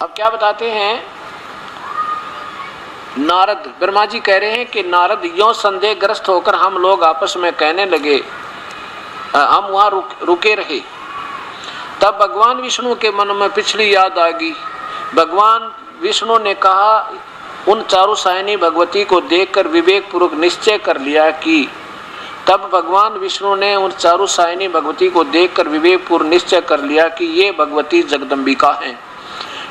अब क्या बताते हैं, नारद, ब्रह्मा जी कह रहे हैं कि नारद यों संदेहग्रस्त होकर हम लोग आपस में कहने लगे, हम वहां रुके रहे। तब भगवान विष्णु के मन में पिछली याद आ गई। भगवान विष्णु ने कहा, उन चारों सायनी भगवती को देखकर विवेक पूर्वक निश्चय कर लिया कि तब भगवान विष्णु ने उन चारों सायनी भगवती को देखकर विवेक पूर्वक निश्चय कर लिया कि ये भगवती जगदम्बिका हैं,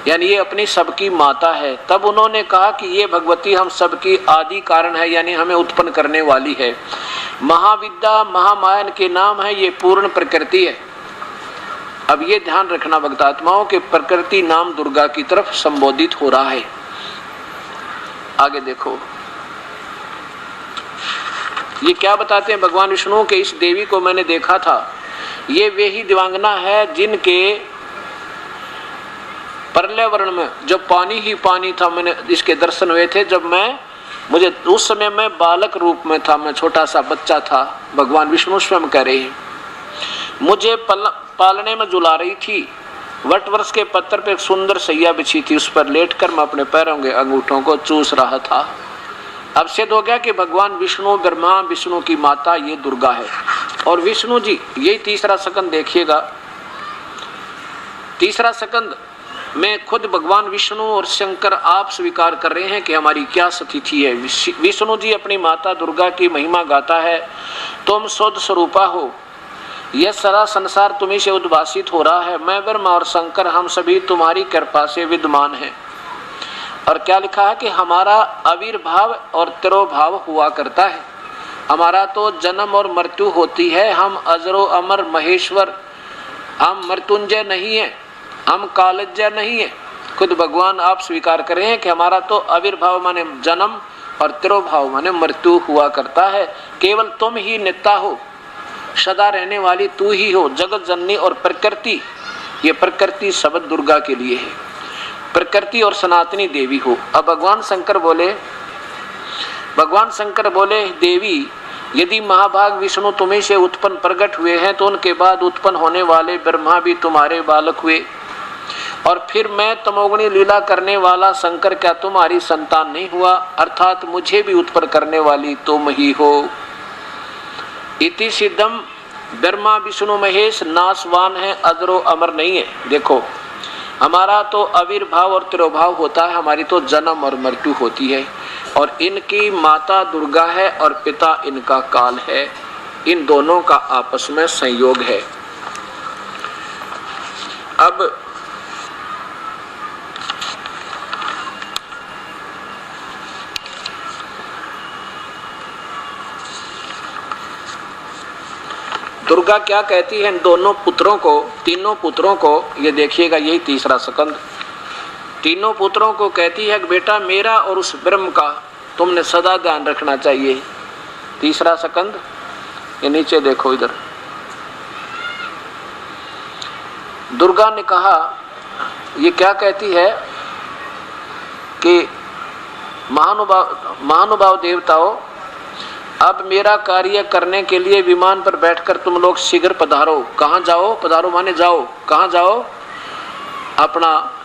यानी ये अपनी सबकी माता है। तब उन्होंने कहा कि ये भगवती हम सबकी आदि कारण है, यानी हमें उत्पन्न करने वाली है। महाविद्या महामाया के नाम है, ये पूर्ण प्रकृति है। अब ये ध्यान रखना भक्तात्माओं के प्रकृति नाम दुर्गा की तरफ संबोधित हो रहा है। आगे देखो, ये क्या बताते हैं भगवान विष्णु के, इस देवी को मैंने देखा था, ये वे ही दिव्यांगना है जिनके पर्यावरण में जब पानी ही पानी था, मैंने इसके दर्शन हुए थे। जब मुझे उस समय मैं बालक रूप में था, मैं छोटा सा बच्चा था। भगवान विष्णु स्वयं कह रहे हैं, मुझे पालने में झुला रही थी। वट वृक्ष के पत्थर पे एक सुंदर सैया बिछी थी, उस पर लेटकर मैं अपने पैरों के अंगूठों को चूस रहा था। अब सिद्ध हो गया कि भगवान विष्णु, ब्रह्मा विष्णु की माता ये दुर्गा है। और विष्णु जी, यही तीसरा स्कंद देखिएगा, तीसरा स्कंद में खुद भगवान विष्णु और शंकर आप स्वीकार कर रहे हैं कि हमारी क्या स्थिति है। विष्णु जी अपनी माता दुर्गा की महिमा गाता है, तुम शुद्ध स्वरूपा हो, यह सारा संसार तुम्ही से उद्भासित हो रहा है। मैं ब्रह्मा और शंकर हम सभी तुम्हारी कृपा से विद्यमान हैं। और क्या लिखा है कि हमारा आविर्भाव और तिरोभाव हुआ करता है। हमारा तो जन्म और मृत्यु होती है, हम अजरो अमर महेश्वर, हम मृत्युंजय नहीं है, हम कालज्जय नहीं है। खुद भगवान आप स्वीकार कर रहे हैं कि हमारा तो आविर्भाव माने जन्म और तिरोभाव माने मृत्यु हुआ करता है। केवल तुम ही नित्य हो, सदा रहने वाली तू ही हो, जगत जननी और प्रकृति। ये प्रकृति शब्द दुर्गा के लिए है, प्रकृति और सनातनी देवी हो। अब भगवान शंकर बोले, देवी यदि महाभाग विष्णु तुम्ही से उत्पन्न प्रकट हुए हैं तो उनके बाद उत्पन्न होने वाले ब्रह्मा भी तुम्हारे बालक हुए, और फिर मैं तमोगुणी लीला करने वाला शंकर क्या तुम्हारी संतान नहीं हुआ? अर्थात मुझे भी उत्पन्न करने वाली तुम ही हो। इति सिद्धम, ब्रह्मा विष्णु महेश नाशवान है, अजरो अमर नहीं है। देखो, हमारा तो आविर्भाव और तिरोभाव होता है, हमारी तो जन्म और मृत्यु होती है, और इनकी माता दुर्गा है और पिता इनका काल है। इन दोनों का आपस में संयोग है। अब दुर्गा क्या कहती है इन दोनों पुत्रों को, तीनों पुत्रों को, ये देखिएगा यही तीसरा स्कंद, तीनों पुत्रों को कहती है कि बेटा मेरा और उस ब्रह्म का तुमने सदा ध्यान रखना चाहिए। तीसरा स्कंद, ये नीचे देखो इधर, दुर्गा ने कहा, ये क्या कहती है कि महानुभाव देवताओं, अब मेरा कार्य करने के लिए विमान पर बैठकर तुम लोग शीघ्र पधारो। कहाँ जाओ? पधारो माने जाओ। कहाँ जाओ? अपना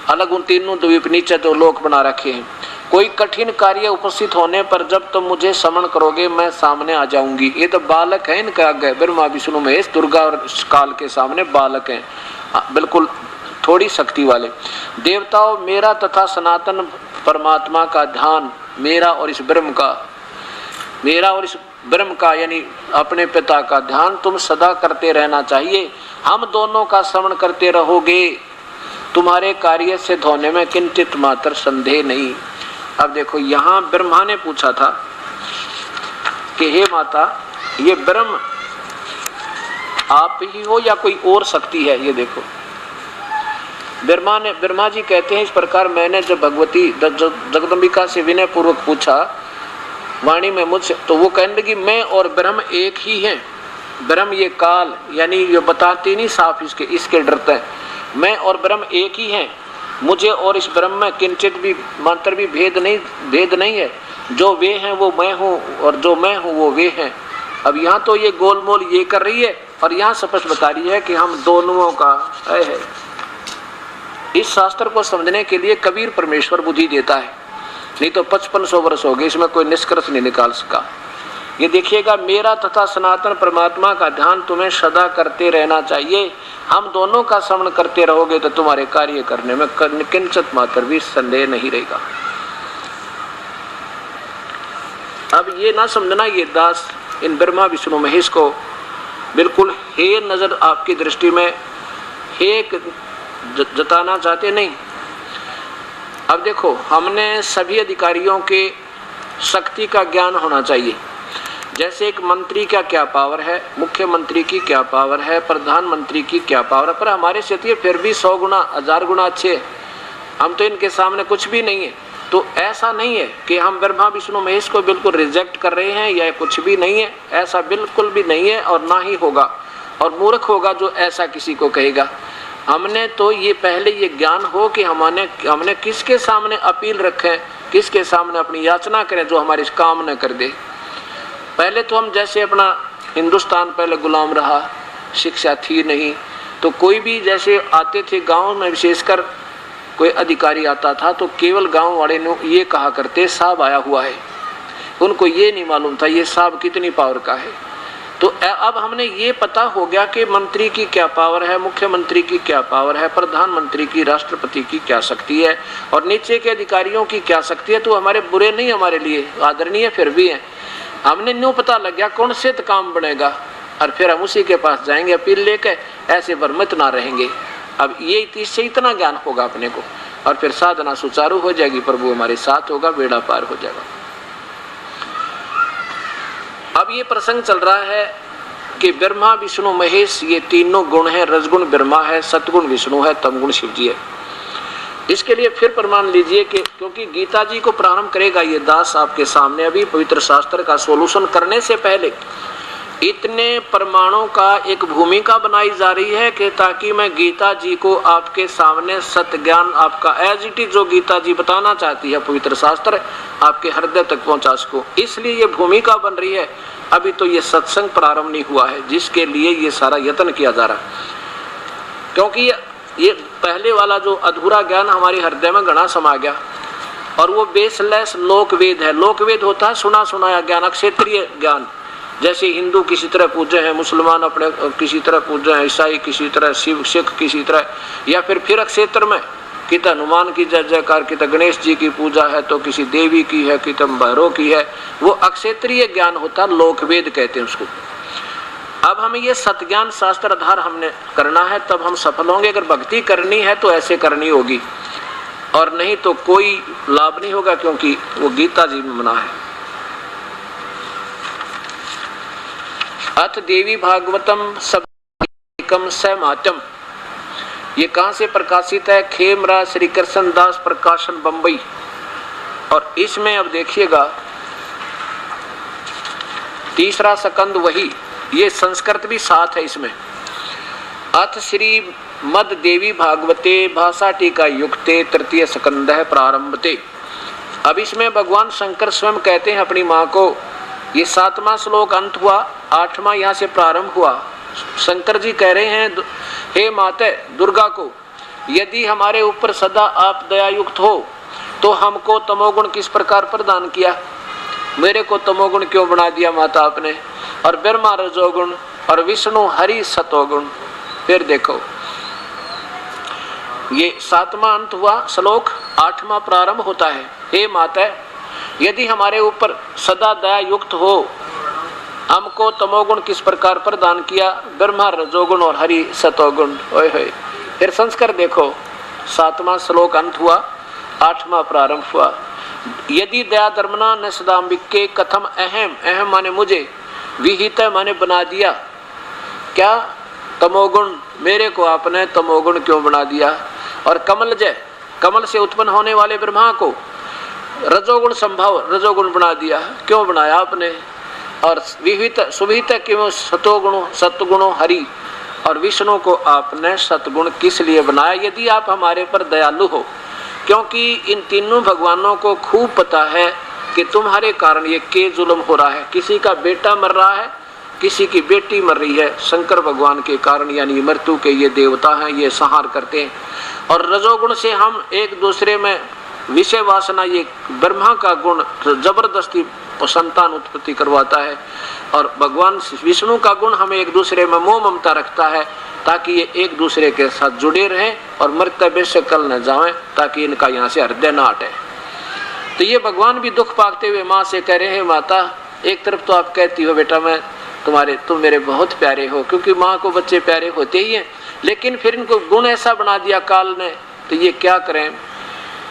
अलग उन तीनों द्वीप नीचे तो लोक बना रखे हैं। कोई कठिन कार्य उपस्थित होने पर जब तुम मुझे समन करोगे मैं सामने आ जाऊंगी। ये तो बालक है इनके आगे, ब्रह्मा विष्णु महेश, दुर्गा और काल के सामने बालक हैं, बिल्कुल थोड़ी शक्ति वाले। देवताओं, मेरा तथा सनातन परमात्मा का ध्यान, मेरा और इस ब्रह्म का यानी अपने पिता का ध्यान तुम सदा करते रहना चाहिए। हम दोनों का श्रवण करते रहोगे, तुम्हारे कार्य से धोने में किंचित मात्र संदेह नहीं। अब देखो, यहाँ ब्रह्मा ने पूछा था कि हे माता, ये ब्रह्म आप ही हो या कोई और शक्ति है? ये देखो, ब्रह्मा जी कहते हैं इस प्रकार मैंने जब भगवती जगदम्बिका से विनय पूर्वक पूछा वाणी में मुझसे, तो वो कहने लगी मैं और ब्रह्म एक ही हैं। ब्रह्म ये काल, यानी ये बताती नहीं साफ, इसके डरते हैं। मैं और ब्रह्म एक ही हैं, मुझे और इस ब्रह्म में किंचित भी मात्र भी भेद नहीं है। जो वे हैं वो मैं हूँ और जो मैं हूँ वो वे हैं। अब यहाँ तो ये गोलमोल ये कर रही है और यहाँ स्पष्ट बता रही है कि हम दोनों का है। इस शास्त्र को समझने के लिए कबीर परमेश्वर बुद्धि देता है, नहीं तो 5500 वर्ष हो गए, इसमें कोई निष्कर्ष नहीं निकाल सका। ये देखिएगा, मेरा तथा सनातन परमात्मा का ध्यान तुम्हें सदा करते रहना चाहिए। हम दोनों का श्रवण करते रहोगे तो तुम्हारे कार्य करने में किंचित मात्र भी संदेह नहीं रहेगा। अब ये ना समझना ये दास इन ब्रह्मा विष्णु महेश को बिल्कुल हे नजर आपकी दृष्टि में हे जताना चाहते, नहीं। अब देखो, हमने सभी अधिकारियों के शक्ति का ज्ञान होना चाहिए। जैसे एक मंत्री का क्या पावर है, मुख्यमंत्री की क्या पावर है, प्रधानमंत्री की क्या पावर है, पर हमारे से फिर भी 100 गुना 1000 गुना अच्छे, हम तो इनके सामने कुछ भी नहीं है। तो ऐसा नहीं है कि हम ब्रह्मा विष्णु महेश को बिल्कुल रिजेक्ट कर रहे हैं या कुछ भी नहीं है, ऐसा बिल्कुल भी नहीं है और ना ही होगा। और मूर्ख होगा जो ऐसा किसी को कहेगा। हमने तो ये पहले ये ज्ञान हो कि हमने किसके सामने अपील रखें, किसके सामने अपनी याचना करें जो हमारी काम न कर दे। पहले तो हम जैसे अपना हिंदुस्तान पहले गुलाम रहा, शिक्षा थी नहीं, तो कोई भी जैसे आते थे गांव में, विशेषकर कोई अधिकारी आता था तो केवल गांव वाले ने ये कहा करते साहब आया हुआ है। उनको ये नहीं मालूम था ये साहब कितनी पावर का है। तो अब हमने ये पता हो गया कि मंत्री की क्या पावर है, मुख्यमंत्री की क्या पावर है, प्रधानमंत्री की, राष्ट्रपति की क्या शक्ति है और नीचे के अधिकारियों की क्या शक्ति है। तो हमारे बुरे नहीं, हमारे लिए आदरणीय फिर भी हैं। हमने न्यू पता लग गया कौन से काम बनेगा और फिर हम उसी के पास जाएंगे अपील लेके, ऐसे भ्रमित ना रहेंगे। अब ये इससे इतना ज्ञान होगा अपने को और फिर साधना सुचारू हो जाएगी, प्रभु हमारे साथ होगा, बेड़ा पार हो जाएगा। अब ये प्रसंग चल रहा है कि ब्रह्मा विष्णु महेश ये तीनों गुण है, रजगुण ब्रह्मा है, सतगुण विष्णु है, तमगुण शिव जी है। इसके लिए फिर प्रमाण लीजिए कि क्योंकि गीता जी को प्रारंभ करेगा ये दास आपके सामने, अभी पवित्र शास्त्र का सोल्यूशन करने से पहले इतने प्रमाणों का एक भूमिका बनाई जा रही है कि ताकि मैं गीता जी को आपके सामने सत्य ज्ञान आपका एज इट इज जो गीता जी बताना चाहती है पवित्र शास्त्र आपके हृदय तक पहुंचा सको। इसलिए ये भूमिका बन रही है। अभी तो ये सत्संग प्रारंभ नहीं हुआ है जिसके लिए ये सारा यत्न किया जा रहा है, क्योंकि ये पहले वाला जो अधूरा ज्ञान हमारे हृदय में घना समा गया और वो बेसलेस लोकवेद है। लोकवेद होता है सुना सुनाया ज्ञान, क्षेत्रीय ज्ञान। जैसे हिंदू किसी तरह पूजे हैं, मुसलमान अपने किसी तरह पूजे हैं, ईसाई किसी तरह, शिव सिख किसी तरह, या फिर क्षेत्र में कि तो हनुमान की जय जयकार, कि तो गणेश जी की पूजा है, तो किसी देवी की है, कि तो भैरव की है। वो अक्षेत्रीय ज्ञान होता, लोकवेद कहते हैं उसको। अब हमें ये सतज्ञान शास्त्र आधार हमने करना है, तब हम सफल होंगे। अगर भक्ति करनी है तो ऐसे करनी होगी और नहीं तो कोई लाभ नहीं होगा, क्योंकि वो गीता जी में मना है। अथ देवी भागवतम सबकम सहमात्यम, ये कहां से प्रकाशित है? खेमरा श्री कृष्ण दास प्रकाशन बंबई। और इसमें अब देखिएगा तीसरा सकंद वही, ये संस्कृत भी साथ है इसमें। अथ श्री मद देवी भागवते भाषा टीका युक्ते तृतीय सकंद है प्रारंभते। अब इसमें भगवान शंकर स्वयं कहते हैं अपनी माँ को, ये 7वां श्लोक अंत हुआ, 8वां यहाँ से प्रारंभ हुआ। शंकर जी कह रहे हैं, हे माते दुर्गा को, यदि हमारे ऊपर सदा आप दयायुक्त हो तो हमको तमोगुण किस प्रकार प्रदान किया? मेरे को तमोगुण क्यों बना दिया माता आपने? और ब्रह्मा रजोगुण और विष्णु हरि सतोगुण। फिर देखो ये 7वां अंत हुआ श्लोक, 8वां प्रारंभ होता है। हे माता, यदि हमारे ऊपर सदा दया युक्त हो, हमको तमोगुण किस प्रकार प्रदान किया? ब्रह्मा रजोगुण और हरि सतोगुण। ओए होए। फिर संस्कार देखो, 7वां श्लोक अंत हुआ, 8वां प्रारंभ हुआ। यदि दया धर्मना न सदाम्बिके कथम अहम, अहम माने मुझे, विहित माने बना दिया। क्या? तमोगुण, मेरे को आपने तमोगुण क्यों बना दिया? और कमल जय, कमल से उत्पन्न होने वाले ब्रह्मा को रजोगुण संभव रजोगुण बना दिया, क्यों बनाया आपने? और विहित सुविहित क्यों सतोगुण सतगुणों हरि और विष्णु को आपने सतगुण किस लिए बनाया? यदि आप हमारे पर दयालु हो, क्योंकि इन तीनों भगवानों को खूब पता है कि तुम्हारे कारण ये के जुल्म हो रहा है। किसी का बेटा मर रहा है किसी की बेटी मर रही है शंकर भगवान के कारण, यानी मृत्यु के ये देवता हैं, ये संहार करते हैं। और रजोगुण से हम एक दूसरे में विषय वासना, ये ब्रह्मा का गुण जबरदस्ती संतान उत्पत्ति करवाता है, और भगवान विष्णु का गुण हमें एक दूसरे में मोह ममता रखता है ताकि ये एक दूसरे के साथ जुड़े रहें और मृत्यु से कल न जाएं, ताकि इनका यहाँ से हृदय न हटे। तो ये भगवान भी दुख पाते हुए माँ से कह रहे हैं, माता एक तरफ तो आप कहती हो बेटा मैं तुम मेरे बहुत प्यारे हो, क्योंकि माँ को बच्चे प्यारे होते ही हैं, लेकिन फिर इनको गुण ऐसा बना दिया काल ने, तो ये क्या करें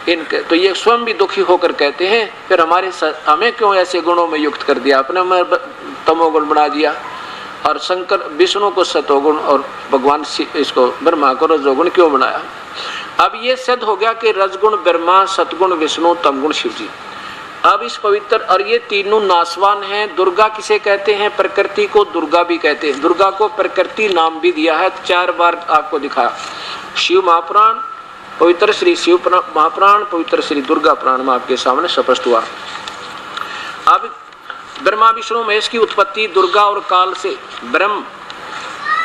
इनके। तो ये स्वयं भी दुखी होकर कहते हैं, फिर हमें क्यों ऐसे गुणों में युक्त कर दिया, अपने में तमोगुण बना दिया, और शंकर विष्णु को सतोगुण और भगवान इसको ब्रह्मा को रजोगुण क्यों बनाया। अब ये सिद्ध हो गया कि रजगुण ब्रह्मा, सतगुण विष्णु, तमगुण शिव जी। अब इस पवित्र, और ये तीनों नासवान हैं। दुर्गा किसे कहते हैं? प्रकृति को दुर्गा भी कहते हैं। दुर्गा को प्रकृति नाम भी दिया है, 4 बार आपको दिखाया। शिव महापुराण, पवित्र श्री शिव महापुराण, पवित्र श्री दुर्गा पुराण में आपके सामने स्पष्ट हुआ। अब ब्रह्मा विष्णु महेश की उत्पत्ति दुर्गा और काल से। ब्रह्म,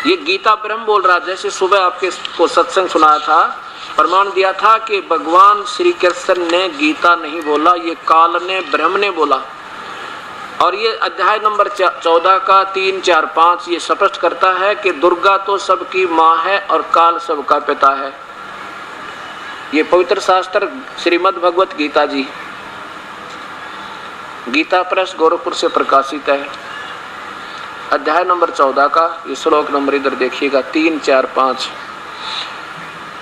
ये गीता ब्रह्म बोल रहा, जैसे सुबह आपके को सत्संग सुनाया था, प्रमाण दिया था कि भगवान श्री कृष्ण ने गीता नहीं बोला, ये काल ने, ब्रह्म ने बोला। और ये अध्याय नंबर 14 का 3, 4, 5 ये स्पष्ट करता है कि दुर्गा तो सबकी माँ है और काल सबका पिता है। ये पवित्र शास्त्र श्रीमद् भगवत गीता जी, गीता प्रेस गोरखपुर से प्रकाशित है। अध्याय नंबर 14 का ये श्लोक नंबर इधर देखिएगा, 3, 4, 5।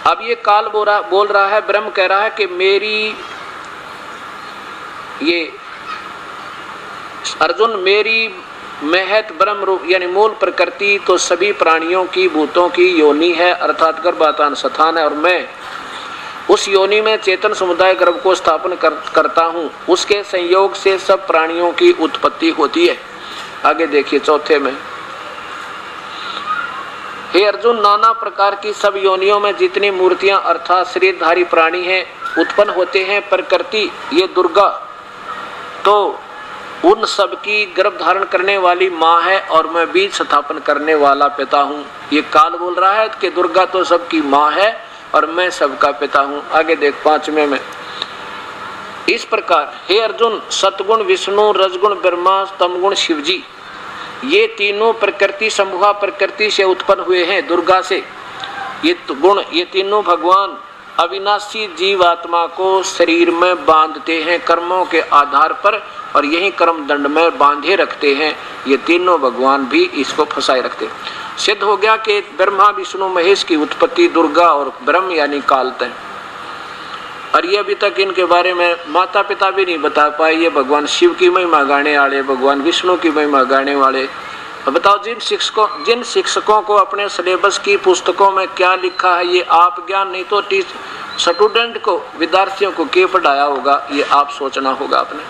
अब ये काल बोल रहा है, ब्रह्म कह रहा है कि मेरी, ये अर्जुन मेरी महत ब्रह्म रूप यानी मूल प्रकृति तो सभी प्राणियों की, भूतों की योनि है, अर्थात गर्भाधान स्थान है, और मैं उस योनि में चेतन समुदाय गर्भ को स्थापन करता हूँ। उसके संयोग से सब प्राणियों की उत्पत्ति होती है। आगे देखिए 4 में, हे अर्जुन, नाना प्रकार की सब योनियों में जितनी मूर्तियां अर्थात शरीरधारी प्राणी हैं उत्पन्न होते हैं, प्रकृति ये दुर्गा तो उन सब की गर्भ धारण करने वाली माँ है, और मैं बीज स्थापन करने वाला पिता हूँ। ये काल बोल रहा है कि दुर्गा तो सबकी माँ है और मैं सबका पिता हूँ। आगे देख 5वें में, इस प्रकार हे अर्जुन, सतगुण विष्णु, रजगुण ब्रह्मा, तमगुण शिव जी, ये तीनों प्रकृति संभुआ प्रकृति से उत्पन्न हुए हैं, दुर्गा से। ये गुण, ये तीनों भगवान अविनाशी जीवात्मा को शरीर में बांधते हैं कर्मों के आधार पर, और यही कर्म दंड में बांधे रखते हैं। ये तीनों भगवान भी इसको फंसाए रखते हैं। सिद्ध हो गया कि ब्रह्मा विष्णु महेश की उत्पत्ति दुर्गा और ब्रह्म यानी काल तय। और ये अभी तक इनके बारे में माता पिता भी नहीं बता पाए। ये भगवान शिव की महिमा गाने वाले, भगवान विष्णु की महिमा गाने वाले। बताओ जिन शिक्षकों को अपने सिलेबस की पुस्तकों में क्या लिखा है ये आप ज्ञान नहीं तो स्टूडेंट को, विद्यार्थियों को क्या पढ़ाया होगा, ये आप सोचना होगा आपने।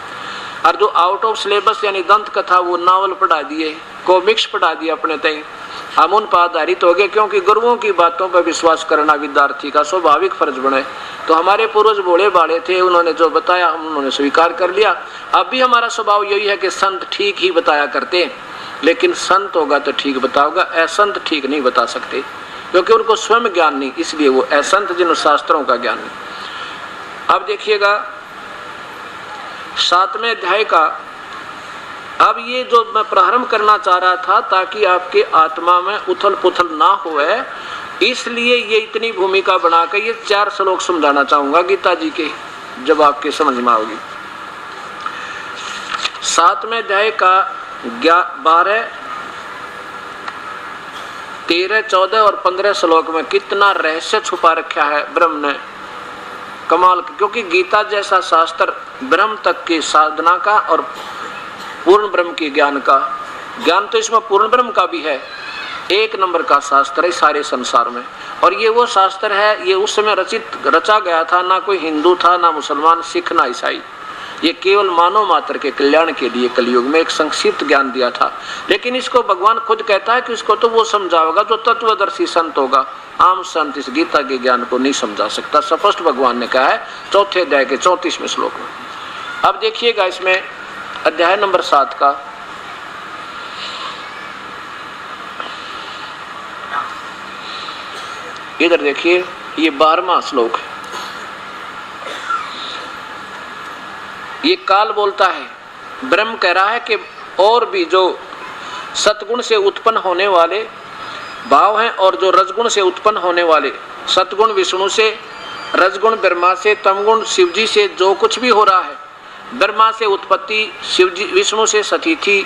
और जो आउट ऑफ सिलेबस यानी दंत कथा, वो नावल पढ़ा दिए, कॉमिक्स पढ़ा दिए अपने तय, हम उन पर आधारित हो गए, क्योंकि गुरुओं की बातों पर विश्वास करना विद्यार्थी का स्वाभाविक फर्ज बने। तो हमारे पूर्वज भोले भाले थे, उन्होंने जो बताया हम उन्होंने स्वीकार कर लिया। अब भी हमारा स्वभाव यही है कि संत ठीक ही बताया करते हैं, लेकिन संत होगा तो ठीक बताओगा, असंत ठीक नहीं बता सकते, क्योंकि उनको स्वयं ज्ञान नहीं, इसलिए वो असंत जिन शास्त्रों का ज्ञान नहीं। अब देखिएगा 7वें अध्याय का, अब ये जो मैं प्रारंभ करना चाह रहा था ताकि आपके आत्मा में उथल पुथल ना होए, इसलिए ये इतनी भूमिका बनाकर ये 4 श्लोक समझाना चाहूंगा गीता जी के, जब आपके समझ में आओगी। 7वें अध्याय का 12, 13, 14 और 15 श्लोक में कितना रहस्य छुपा रखा है ब्रह्म ने, कमाल। क्योंकि गीता जैसा शास्त्र ब्रह्म तक की साधना का और पूर्ण ब्रह्म के ज्ञान का, ज्ञान तो इसमें पूर्ण ब्रह्म का भी है, 1 नंबर का शास्त्र है सारे संसार में। और ये वो शास्त्र है, ये उस समय रचा गया था, ना कोई हिंदू था, ना मुसलमान, सिख, ना ईसाई। ये केवल मानव मात्र के कल्याण के लिए कलयुग में एक संक्षिप्त ज्ञान दिया था। लेकिन इसको भगवान खुद कहता है कि इसको तो वो समझाओगा जो तत्वदर्शी संत होगा, आम संत इस गीता के ज्ञान को नहीं समझा सकता। स्पष्ट भगवान ने कहा है 4 अध्याय के 34वें श्लोक में। अब देखिएगा इसमें अध्याय नंबर 7 का इधर देखिए, ये 12वां श्लोक है। ये काल बोलता है, ब्रह्म कह रहा है कि और भी जो सतगुण से उत्पन्न होने वाले भाव हैं और जो रजगुण से उत्पन्न होने वाले, सतगुण विष्णु से, रजगुण ब्रह्मा से, तमगुण शिव जी से जो कुछ भी हो रहा है, ब्रह्मा से उत्पत्ति, शिव जी विष्णु से सतीथि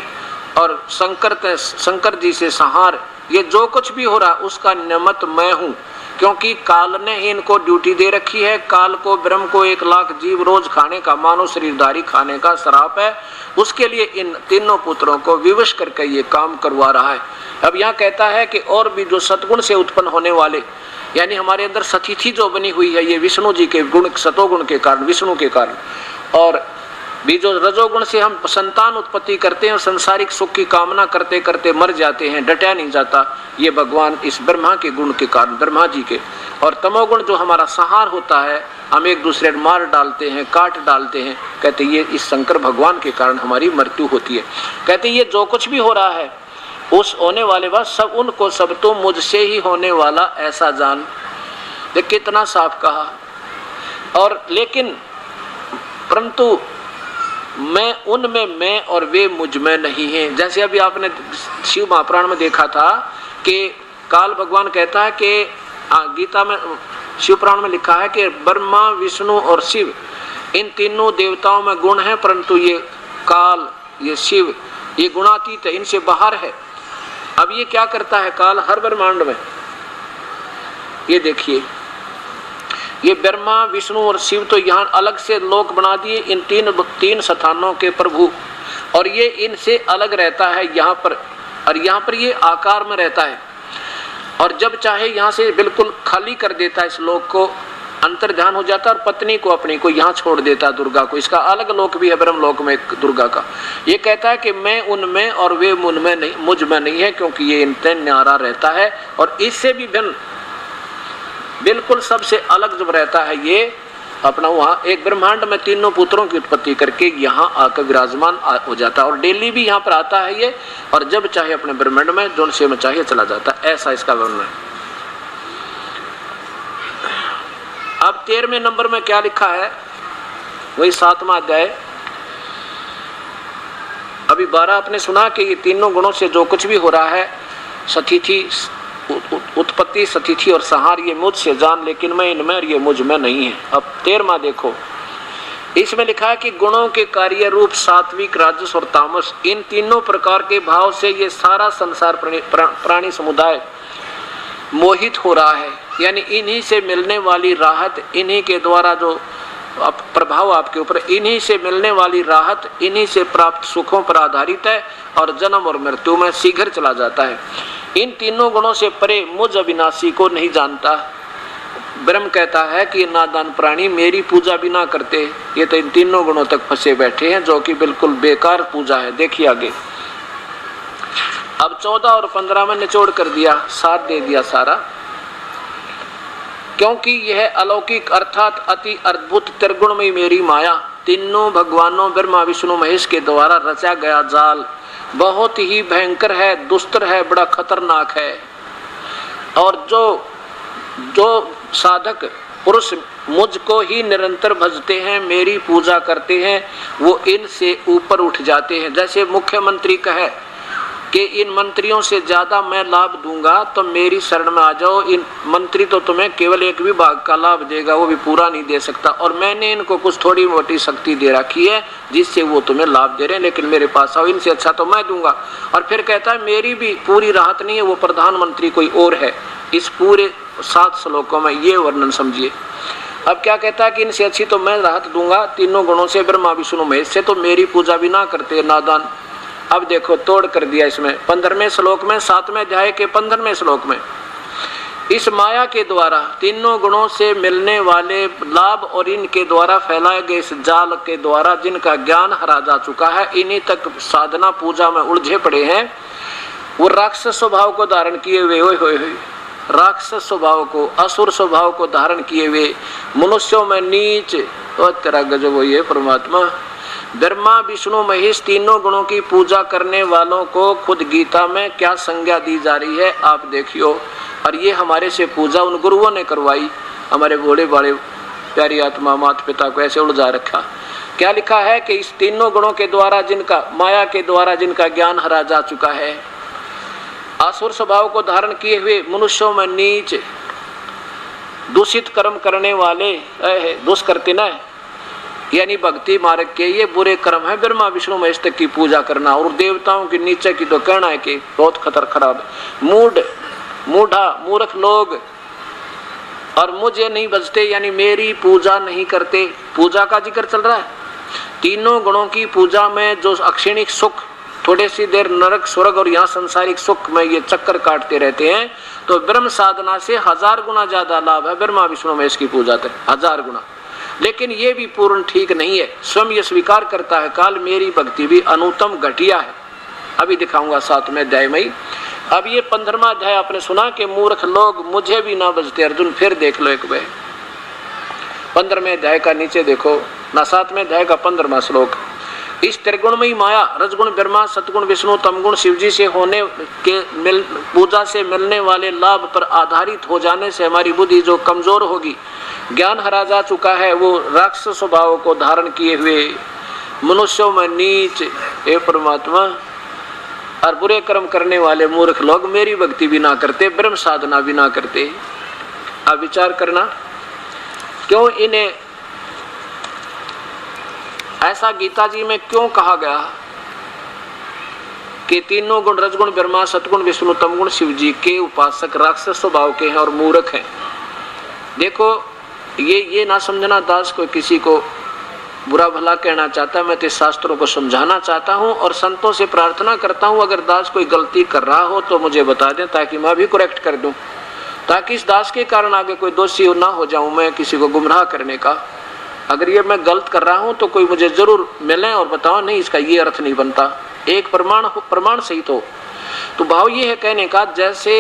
और शंकर जी से संहार, ये जो कुछ भी हो रहा उसका निमित्त मैं हूँ। क्योंकि काल ने ही इनको ड्यूटी दे रखी है। काल को, ब्रह्म को 1 लाख जीव रोज खाने का, मानव शरीरधारी खाने का श्राप है। उसके लिए इन तीनों पुत्रों को विवश करके ये काम करवा रहा है। अब यहाँ कहता है कि और भी जो सतगुण से उत्पन्न होने वाले, यानी हमारे अंदर सतीथि जो बनी हुई है, ये विष्णु जी के गुण, सतोगुण के कारण, विष्णु के कारण, और भी जो रजोगुण से हम संतान उत्पत्ति करते हैं और संसारिक सुख की कामना करते करते मर जाते हैं, डटा नहीं जाता, ये भगवान इस ब्रह्मा के गुण के कारण, ब्रह्मा जी के। और तमोगुण जो हमारा संहार होता है, हम एक दूसरे को मार डालते हैं, काट डालते हैं, कहते ये इस शंकर भगवान के कारण हमारी मृत्यु होती है। कहते ये जो कुछ भी हो रहा है उस होने वाले बात सब, उनको सब तो मुझसे ही होने वाला ऐसा जान। देख कितना साफ कहा। और लेकिन परंतु मैं उनमें मैं और वे मुझ में नहीं हैं। जैसे अभी आपने शिव महापुराण में देखा था कि काल भगवान कहता है कि गीता में, शिव पुराण में लिखा है कि ब्रह्मा, विष्णु और शिव, इन तीनों देवताओं में गुण है, परंतु ये काल, ये शिव, ये गुणातीत है, इनसे बाहर है। अब ये क्या करता है काल हर ब्रह्मांड में? ये देखिए, ये ब्रह्मा, विष्णु और शिव तो यहाँ अलग से लोक बना दिए, इन तीन स्थानों के प्रभु, और ये इनसे अलग रहता है यहाँ पर, और यहाँ पर ये आकार में रहता है। और जब चाहे यहाँ से बिल्कुल खाली कर देता है इस लोक को, अंतर्ध्यान हो जाता है, और पत्नी को अपनी को यहाँ छोड़ देता है, दुर्गा को। इसका अलग लोक भी है ब्रह्म लोक में दुर्गा का। ये कहता है कि मैं उनमें और वे उनमें नहीं, मुझ में नहीं है, क्योंकि ये इनसे न्यारा रहता है और इससे भी भिन्न, बिल्कुल सबसे अलग जब रहता है ये अपना, वहाँ एक ब्रह्मांड में तीनों पुत्रों की उत्पत्ति करके यहाँ आकर विराजमान हो जाता है। और डेली भी यहाँ पर आता है ये, और जब चाहे अपने ब्रह्मांड में जो से में चाहे चला जाता है। ऐसा इसका वर्णन है। अब 13वें नंबर में क्या लिखा है, वही 7वां अध्याय। अभी 12 आपने सुना कि ये तीनों गुणों से जो कुछ भी हो रहा है, सतीथि, उत्पत्ति, सतीथि और संहार, ये मुझसे जान, लेकिन मैं इनमें और ये मुझ में नहीं है। अब 13वां देखो, इसमें लिखा है कि गुणों के कार्य रूप सात्विक, राजस और तामस, इन तीनों प्रकार के भाव से ये सारा संसार प्राणी समुदाय मोहित हो रहा है। यानी इन्हीं से मिलने वाली राहत, इन्हीं के द्वारा जो प्रभाव आपके ऊपर, इन्हीं से मिलने वाली राहत, इन्हीं से प्राप्त सुखों पर आधारित है और जन्म और मृत्यु में शीघ्र चला जाता है। इन तीनों गुणों से परे मुझ अविनाशी को नहीं जानता। ब्रह्म कहता है कि नादान प्राणी मेरी पूजा भी ना करते, ये तो इन तीनों गुणों तक फंसे बैठे हैं, जो कि बिल्कुल बेकार पूजा है। देखिए आगे, अब 14 और 15 में निचोड़ कर दिया, साथ दे दिया सारा। क्योंकि यह अलौकिक अर्थात अति अद्भुत त्रिगुण में मेरी माया, तीनों भगवानों ब्रह्मा विष्णु महेश के द्वारा रचा गया जाल बहुत ही भयंकर है, दुस्तर है, बड़ा खतरनाक है। और जो साधक पुरुष मुझको ही निरंतर भजते हैं, मेरी पूजा करते हैं, वो इनसे ऊपर उठ जाते हैं। जैसे मुख्यमंत्री कहे कि इन मंत्रियों से ज्यादा मैं लाभ दूंगा, तो मेरी शरण में आ जाओ। इन मंत्री तो तुम्हें केवल एक विभाग का लाभ देगा, वो भी पूरा नहीं दे सकता, और मैंने इनको कुछ थोड़ी मोटी शक्ति दे रखी है जिससे वो तुम्हें लाभ दे रहे हैं, लेकिन मेरे पास आओ, इनसे अच्छा तो मैं दूंगा। और फिर कहता है मेरी भी पूरी राहत नहीं है, वो प्रधानमंत्री कोई और है। इस पूरे 7 श्लोकों में ये वर्णन समझिए। अब क्या कहता है कि इनसे अच्छी तो मैं राहत दूंगा, तीनों गुणों से ब्रह्मा विष्णु महेश से, तो मेरी पूजा भी ना करते नादान। अब देखो तोड़ कर दिया इसमें 15वें श्लोक में, 7वें अध्याय के 15वें श्लोक में, इस माया के द्वारा तीनों गुणों से मिलने वाले लाभ और इनके द्वारा फैलाए गए इस जाल के द्वारा जिनका ज्ञान हरा जा चुका है, इन्हीं तक साधना पूजा में उलझे पड़े हैं। वो राक्षस स्वभाव को धारण किए हुए, ओए राक्षस स्वभाव को, असुर स्वभाव को धारण किए हुए, मनुष्यों में नीच और तेरा गजब ये परमात्मा, ब्रह्मा विष्णु महेश तीनों गुणों की पूजा करने वालों को खुद गीता में क्या संज्ञा दी जा रही है आप देखियो। और ये हमारे से पूजा उन गुरुओं ने करवाई, हमारे भोले भाले प्यारी आत्मा माता पिता को ऐसे उलझा रखा। क्या लिखा है कि इस तीनों गुणों के द्वारा जिनका, माया के द्वारा जिनका ज्ञान हरा जा चुका है, आसुर स्वभाव को धारण किए हुए मनुष्यों में नीच दूषित कर्म करने वाले दुष्कृत्य न यानी भक्ति मार्ग के ये बुरे कर्म है ब्रह्मा विष्णु महेश तक की पूजा करना। और देवताओं के नीचे की तो कहना है कि बहुत खतर खराब मूढ़ा मूर्ख लोग और मुझे नहीं बजते यानी मेरी पूजा नहीं करते। पूजा का जिक्र चल रहा है। तीनों गुणों की पूजा में जो अक्षणिक सुख, थोड़ी सी देर नरक स्वर्ग और यहाँ संसारिक सुख में ये चक्कर काटते रहते हैं, तो ब्रह्म साधना से 1000 गुना ज्यादा लाभ है ब्रह्मा विष्णु महेश की पूजा तक, 1000 गुना। लेकिन ये भी पूर्ण ठीक नहीं है। स्वयं ये स्वीकार करता है काल मेरी भक्ति भी अनुत्तम घटिया है। अभी दिखाऊंगा 7वें अध्याय में। अब ये 15वां अध्याय आपने सुना कि मूर्ख लोग मुझे भी ना बजते। अर्जुन फिर देख लो एक बार 15वें अध्याय का नीचे देखो ना, 7वें अध्याय का 15वां श्लोक। इस त्रिगुणमयी माया रजगुण ब्रह्मा सतगुण विष्णु तमगुण शिवजी से होने के पूजा से मिलने वाले लाभ पर आधारित हो जाने से हमारी बुद्धि जो कमजोर होगी, ज्ञान हरा जा चुका है, वो राक्षस स्वभाव को धारण किए हुए मनुष्यों में नीच हे परमात्मा और बुरे कर्म करने वाले मूर्ख लोग मेरी भक्ति भी ना करते, ब्रह्म साधना भी ना करते। अब विचार करना क्यों इन्हें ऐसा गीता जी में क्यों कहा गया कि तीनों गुण रजगुण ब्रह्मा सतगुण विष्णु तमगुण शिव जी के उपासक राक्षस स्वभाव के हैं और मूर्ख हैं। देखो ये ना समझना दास को किसी को बुरा भला कहना चाहता, मैं तो शास्त्रों को समझाना चाहता हूँ और संतों से प्रार्थना करता हूँ अगर दास कोई गलती कर रहा हो तो मुझे बता दें ताकि मैं भी करेक्ट कर दूं, ताकि इस दास के कारण आगे कोई दोषी ना हो जाऊं मैं किसी को गुमराह करने का। अगर ये मैं गलत कर रहा हूं तो कोई मुझे जरूर मिले और बताओ नहीं इसका ये अर्थ नहीं बनता, एक प्रमाण सहित हो। तो भाव ये है कहने का, जैसे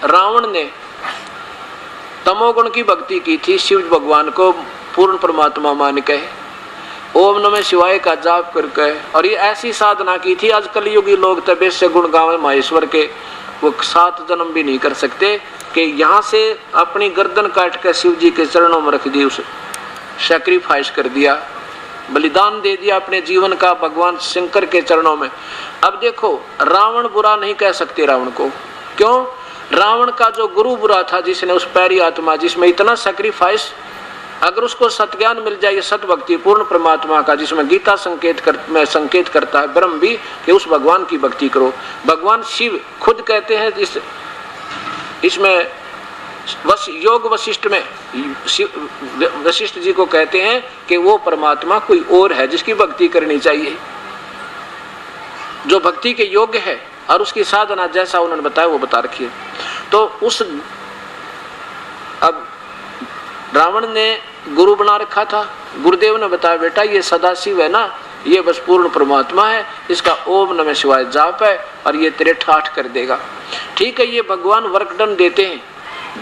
रावण ने तमोगुण की भक्ति की थी शिव भगवान को पूर्ण परमात्मा मान के ओम नमः शिवाय का जाप करके, और ये ऐसी साधना की थी आज कलयुगी लोग तबे से गुण गावे महेश्वर के, वो 7 जन्म भी नहीं कर सकते कि यहाँ से अपनी गर्दन काट कर शिव जी के चरणों में रख दी, उसे सैक्रिफाइस कर दिया, बलिदान दे दिया अपने जीवन का भगवान शंकर के चरणों में। अब देखो रावण बुरा नहीं कह सकते रावण को, क्यों? रावण का जो गुरु बुरा था जिसने उस प्यारी आत्मा जिसमें इतना सैक्रिफाइस, अगर उसको सत्ज्ञान मिल जाए सत भक्ति पूर्ण परमात्मा का जिसमें गीता संकेत करता है ब्रह्म भी कि उस भगवान की भक्ति करो। भगवान शिव खुद कहते हैं इसमें योग वशिष्ठ में वशिष्ठ जी को कहते हैं कि वो परमात्मा कोई और है जिसकी भक्ति करनी चाहिए, जो भक्ति के योग्य है और उसकी साधना जैसा उन्होंने बताया वो बता रखी है। तो उस अब रावण ने गुरु बना रखा था, गुरुदेव ने बताया बेटा ये सदाशिव है ना, ये बस पूर्ण परमात्मा है, इसका ओम नमः शिवाय जाप है और ये तेरे ठाठ कर देगा। ठीक है, ये भगवान वर्कडन देते हैं,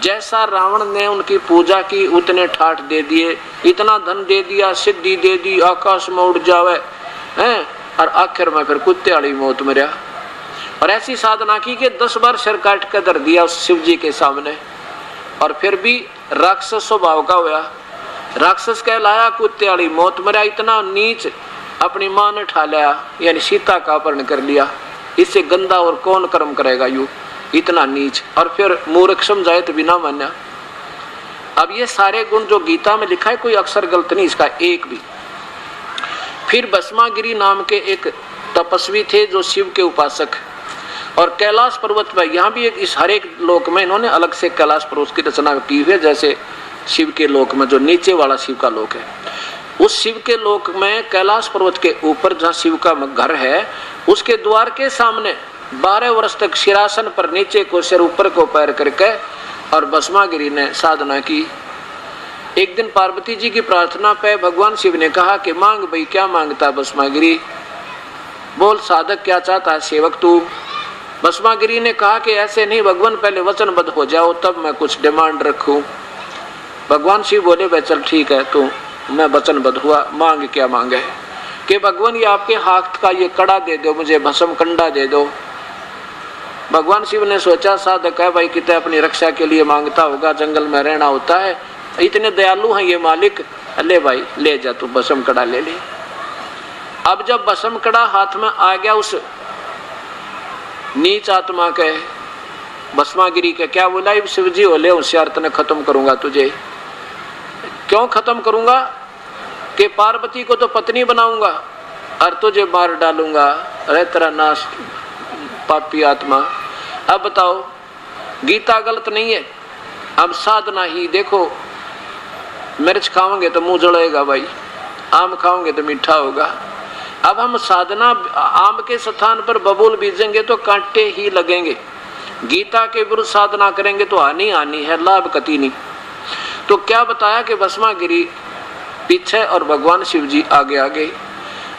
जैसा रावण ने उनकी पूजा की उतने ठाठ दे दिए, इतना धन दे दिया, सिद्धि दे दी, आकाश में उड़ जावे हैं, और आखिर में फिर कुत्ते वाली मौत मरिया। और ऐसी साधना की कि 10 बार सिर काट कर धर दिया उस शिव जी के सामने, और फिर भी राक्षस स्वभाव का हुआ, राक्षस कहलाया, कुत्ते वाली मौत मरिया। इतना नीच अपनी मां ने ठा लिया, यानी सीता का अपहरण कर लिया, इससे गंदा और कौन कर्म करेगा यू, इतना नीच। और फिर मूर्ख समझाए तो बिना मान्या। अब ये सारे गुण जो गीता में लिखा है कोई अक्षर गलत नहीं इसका एक भी। फिर भस्मागिरी नाम के एक तपस्वी थे जो शिव के उपासक, और कैलाश पर्वत पर, यहाँ भी एक इस हर एक लोक में इन्होंने अलग से कैलाश पर्वत की रचना की हुई है, जैसे शिव के लोक में जो नीचे वाला शिव का लोक है, उस शिव के लोक में कैलाश पर्वत के ऊपर जहाँ शिव का घर है उसके द्वार के सामने 12 वर्ष तक सिरासन पर नीचे को सिर ऊपर को पैर करके और भस्मागिरी ने साधना की। एक दिन पार्वती जी की प्रार्थना पे भगवान शिव ने कहा कि मांग भाई, क्या मांगता है भस्मागिरी, बोल साधक क्या चाहता है सेवक तू। भस्मागिरी ने कहा कि ऐसे नहीं भगवान, पहले वचनबद्ध हो जाओ तब मैं कुछ डिमांड रखूं। भगवान शिव बोले भाई चल ठीक है, तू मैं वचनबद्ध हुआ, मांग क्या मांगे। कि भगवान ये आपके हाथ का ये कड़ा दे दो, मुझे भस्म कंडा दे दो। भगवान शिव ने सोचा साधक है भाई, कितने अपनी रक्षा के लिए मांगता होगा, जंगल में रहना होता है, इतने दयालु हैं ये मालिक, ले भाई ले जा तू भस्म कड़ा ले ले। अब जब भस्म कड़ा हाथ में आ गया उस नीच आत्मा के, भस्मागिरी के, क्या बोला शिव जी हो ले होशियार, तने खत्म करूंगा तुझे। क्यों खत्म करूंगा? कि पार्वती को तो पत्नी बनाऊंगा और तुझे मार डालूंगा, अरे तेरा नाश पापी आत्मा। अब बताओ गीता गलत नहीं है? अब साधना ही देखो, मिर्च खाओगे तो मुंह जलेगा भाई, आम खाओगे तो मीठा होगा। अब हम साधना आम के स्थान पर बबूल बीजेंगे तो कांटे ही लगेंगे, गीता के विरुद्ध साधना करेंगे तो हानि हानि है, लाभ कति नहीं। तो क्या बताया कि भस्मागिरी पीछे और भगवान शिव जी आगे आगे।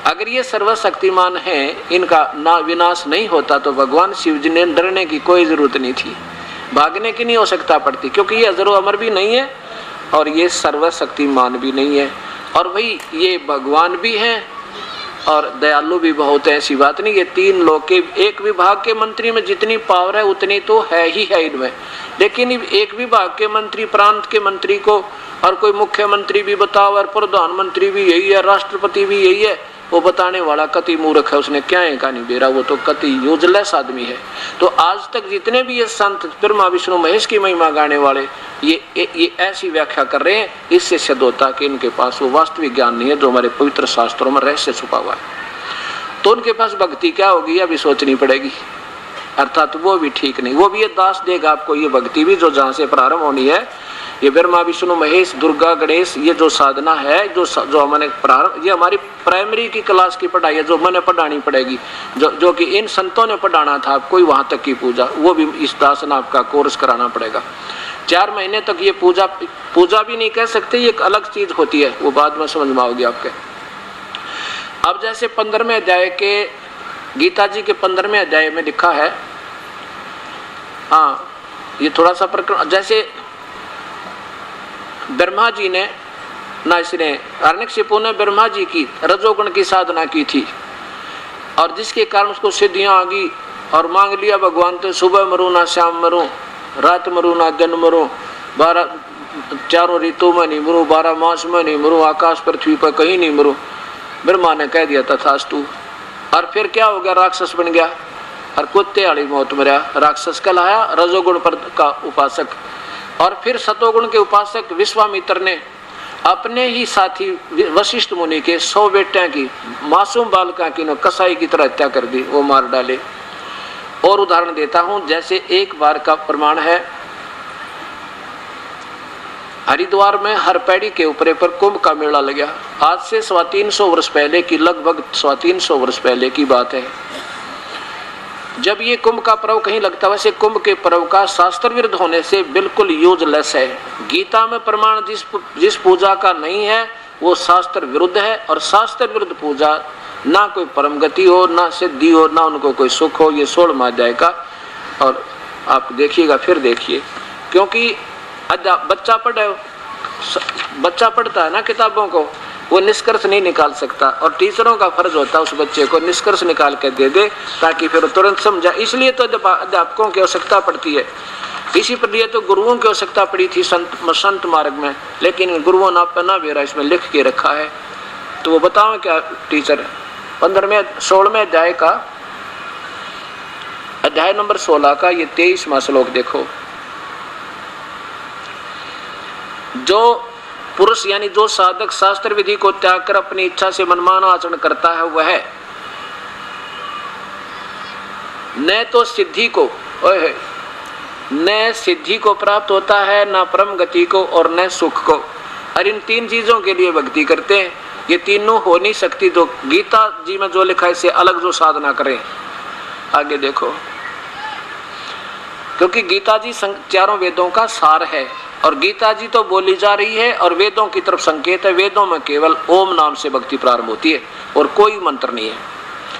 अगर ये सर्वशक्तिमान हैं, इनका ना विनाश नहीं होता तो भगवान शिव जी ने डरने की कोई जरूरत नहीं थी, भागने की नहीं आवश्यकता पड़ती, क्योंकि ये अजरो अमर भी नहीं है और ये सर्वशक्तिमान भी नहीं है, और भाई ये भगवान भी हैं और दयालु भी बहुत है, ऐसी बात नहीं। ये तीन लोग के एक विभाग के मंत्री में जितनी पावर है उतनी तो है ही है इनमें, लेकिन एक विभाग के मंत्री, प्रांत के मंत्री को और कोई मुख्यमंत्री भी बताओ और प्रधानमंत्री भी यही है, राष्ट्रपति भी यही है, वो बताने वाला कति मूर्ख है, उसने क्या है कहानी बेरा, वो तो कति यूजलेस आदमी है। तो आज तक जितने भी ये संत ब्रह्मा विष्णु महेश की महिमा गाने वाले ये ऐसी व्याख्या कर रहे हैं, इससे सिद्ध होता कि इनके पास वो वास्तविक ज्ञान नहीं है जो हमारे पवित्र शास्त्रों में रहस्य छुपा हुआ है। तो उनके पास भक्ति क्या होगी अभी सोचनी पड़ेगी, अर्थात वो भी ठीक नहीं, वो भी ये दास देगा आपको ये भक्ति भी, जो जहाँ से प्रारंभ होनी है, ये ब्रह्मा विष्णु महेश दुर्गा गणेश, ये जो साधना है, जो हमने प्रारंभ, ये हमारी प्राइमरी की क्लास की पढ़ाई है, जो मैंने पढ़ानी पड़ेगी, जो कि इन संतों ने पढ़ाना था आपको, वहां तक की पूजा, वो भी इस दासन आपका कोर्स कराना पड़ेगा। 4 महीने तक ये पूजा भी नहीं कह सकते, ये एक अलग चीज होती है, वो बाद में समझ में आओगी आपके। अब जैसे 15वें अध्याय के, गीता जी के 15वें अध्याय में लिखा है, हाँ ये थोड़ा सा प्रकरण, जैसे ब्रह्मा जी ने ना, इसने हिरण्यकशिपु ने ब्रह्मा जी की रजोगुण की साधना की थी और जिसके कारण उसको सिद्धियां आ गई और मांग लिया भगवान तो, सुबह मरूं ना शाम मरूं, रात मरूं ना दिन मरूं, 12 चारों ऋतु में नहीं मरूं, 12 मास में नहीं मरूं, आकाश पृथ्वी पर कहीं नहीं मरूं। ब्रह्मा ने कह दिया तथास्तु। और फिर क्या हो गया, राक्षस बन गया और कुत्ते वाली मौत मरा, राक्षस कहलाया, रजोगुण पर का उपासक। और फिर सतोगुण के उपासक विश्वामित्र ने अपने ही साथी वशिष्ठ मुनि के 100 बेटियां की, मासूम बालका की नो कसाई की तरह हत्या कर दी, वो मार डाले। और उदाहरण देता हूं, जैसे एक बार का प्रमाण है, हरिद्वार में हर पैड़ी के ऊपर पर कुंभ का मेला लगा, आज से 350 वर्ष पहले की, लगभग 350 वर्ष पहले की बात है। जब ये कुंभ का पर्व कहीं लगता, वैसे कुंभ के पर्व का शास्त्र विरुद्ध होने से बिल्कुल यूजलेस है। गीता में प्रमाण जिस पूजा का नहीं है वो शास्त्र विरुद्ध है, और शास्त्र विरुद्ध पूजा ना कोई परम गति हो, ना सिद्धि हो, ना उनको कोई सुख हो। ये 16वां अध्याय का, और आप देखिएगा, फिर देखिए, क्योंकि बच्चा पढ़ता है ना किताबों को, वो निष्कर्ष नहीं निकाल सकता, और टीचरों का फर्ज होता है उस बच्चे को निष्कर्ष निकाल के दे दे ताकि फिर तुरंत समझा। इसलिए तो अध्यापकों की आवश्यकता पड़ती है, इसी पर लिए तो गुरुओं की आवश्यकता पड़ी थी संत मार्ग में, लेकिन गुरुओं ने अपना वेरा इसमें लिख के रखा है। तो वो बताओ क्या टीचर 16वें अध्याय का, अध्याय नंबर 16 का ये 23वां श्लोक देखो। जो पुरुष यानी जो साधक शास्त्र विधि को त्याग कर अपनी इच्छा से मनमाना आचरण करता है, वह न तो सिद्धि को न सिद्धि को प्राप्त होता है, न परम गति को, और न सुख को। और इन 3 चीजों के लिए भक्ति करते हैं, ये तीनों हो नहीं सकती। जो गीता जी में जो लिखा है इससे अलग जो साधना करें, आगे देखो, क्योंकि गीता जी चारों वेदों का सार है, और गीता जी तो बोली जा रही है और वेदों की तरफ संकेत है। वेदों में केवल ओम नाम से भक्ति प्रारंभ होती है और कोई मंत्र नहीं है,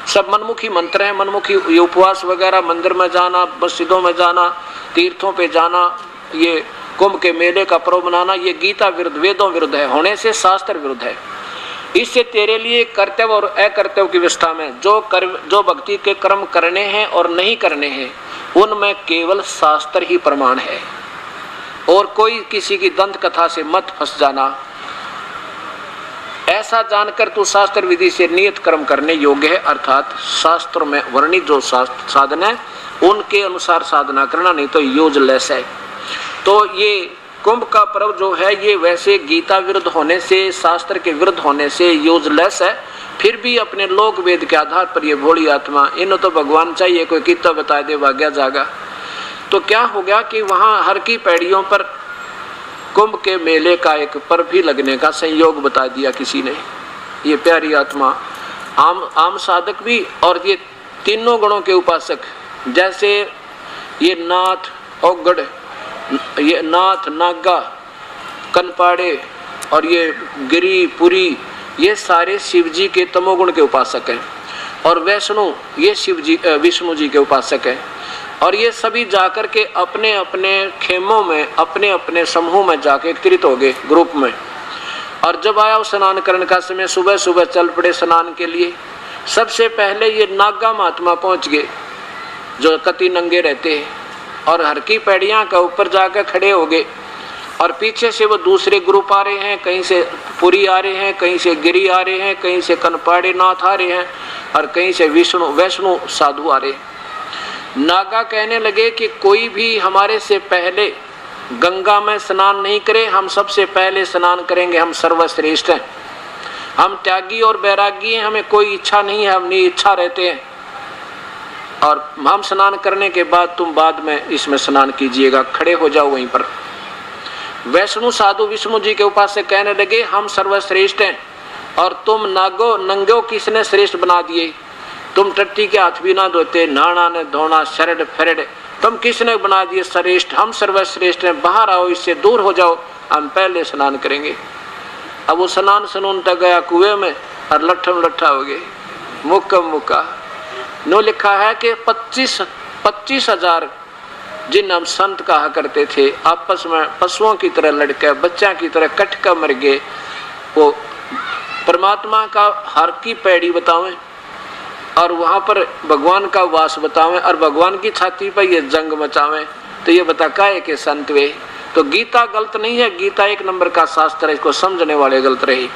सब मनमुखी मंत्र हैं। मनमुखी उपवास वगैरह, मंदिर में जाना, मस्जिदों में जाना, तीर्थों पे जाना, ये कुंभ के मेले का पर्व मनाना, ये गीता विरुद्ध, वेदों विरुद्ध है, होने से शास्त्र विरुद्ध है। इससे तेरे लिए कर्तव्य और अकर्तव्य की व्यवस्था में जो भक्ति के कर्म करने हैं और नहीं करने हैं उनमें केवल शास्त्र ही प्रमाण है, और कोई किसी की दंत कथा से मत फंस जाना। ऐसा जानकर तू शास्त्र विधि से नियत कर्म करने योग्य है, अर्थात शास्त्र में वर्णित जो साधन है उनके अनुसार साधना करना, नहीं तो यूजलेस है। तो ये कुंभ का पर्व जो है ये वैसे गीता विरुद्ध होने से, शास्त्र के विरुद्ध होने से यूजलेस है, फिर भी अपने लोक वेद के आधार पर ये भोली आत्मा, इन्हें तो भगवान चाहिए कोई कितना बता दे भाग्या जागा। तो क्या हो गया कि वहां हर की पैड़ियों पर कुंभ के मेले का एक पर्व भी लगने का संयोग बता दिया किसी ने। ये प्यारी आत्मा आम साधक भी और ये तीनों गुणों के उपासक, जैसे ये नाथ औगड़, ये नाथ नागा कनपाड़े और ये गिरी पुरी, ये सारे शिव जी के तमोगुण के उपासक हैं, और वैष्णु ये शिव जी विष्णु जी के उपासक हैं। और ये सभी जाकर के अपने अपने खेमों में, अपने अपने समूह में जाके एकत्रित हो गए ग्रुप में। और जब आया स्नान करने का समय, सुबह सुबह चल पड़े स्नान के लिए। सबसे पहले ये नागा महात्मा पहुंच गए जो कति नंगे रहते हैं, और हर की पैड़ियां का ऊपर जाकर खड़े हो गए, और पीछे से वो दूसरे ग्रुप आ रहे हैं, कहीं से पुरी आ रहे हैं, कहीं से गिरी आ रहे हैं, कहीं से कनपाड़े नाथ आ रहे हैं, और कहीं से वैष्णु साधु आ रहे हैं। नागा कहने लगे कि कोई भी हमारे से पहले गंगा में स्नान नहीं करे, हम सबसे पहले स्नान करेंगे, हम सर्वश्रेष्ठ हैं, हम त्यागी और बैरागी हैं, हमें कोई इच्छा नहीं है, हम निइच्छा रहते हैं, और हम स्नान करने के बाद तुम बाद में इसमें स्नान कीजिएगा, खड़े हो जाओ वहीं पर। वैष्णु साधु विष्णु जी के उपासक कहने लगे हम सर्वश्रेष्ठ हैं, और तुम नंगो किसने श्रेष्ठ बना दिए, तुम टट्टी के हाथ भी ना धोते, नहाना न धोना, शरड फेरड, तुम किसने बना दिए श्रेष्ठ, हम सर्वश्रेष्ठ हैं, बाहर आओ, इससे दूर हो जाओ, हम पहले स्नान करेंगे। अब वो स्नान सनून तक गया कुएं में और लट्ठम लट्ठा हो गए, मुक्का मुक्का। नो लिखा है कि 25,000 जिन हम संत कहा करते थे आपस में पशुओं की तरह लड़के, बच्चा की तरह कट कर मर गए। वो परमात्मा का हर की पैड़ी बतावें और वहां पर भगवान का वास बतावें, और भगवान की छाती पर ये जंग मचावें, तो ये बता काहे के संत वे। तो गीता गलत नहीं है, गीता एक नंबर का शास्त्र है, इसको समझने वाले गलत रहे।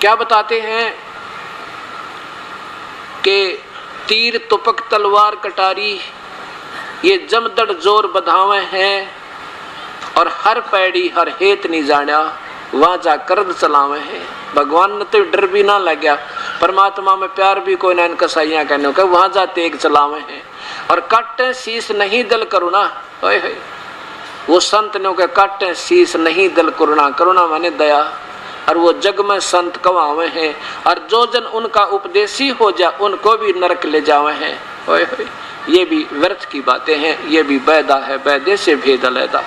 क्या बताते हैं कि तीर तुपक तलवार कटारी ये जमदड़ जोर बधावे हैं, और हर पैड़ी हर हेत नहीं जाना, वहां जा कर्द चलावे हैं। भगवान ने तो डर भी ना लग गया, परमात्मा में प्यार भी कोई ना, कसाइयां कहने का वहां जा तेग चलावे हैं, और काटे शीश नहीं दल करुणा। वो संत ने कहा काटे शीश नहीं दल करुणा, करुणा माने दया, और वो जग में संत कवावे हैं, और जो जन उनका उपदेशी हो जा उनको भी नरक ले जावे हैं। ओए होए, ये भी व्यर्थ की बातें हैं, ये भी बैदा है, बैदे से भेद अलैदा।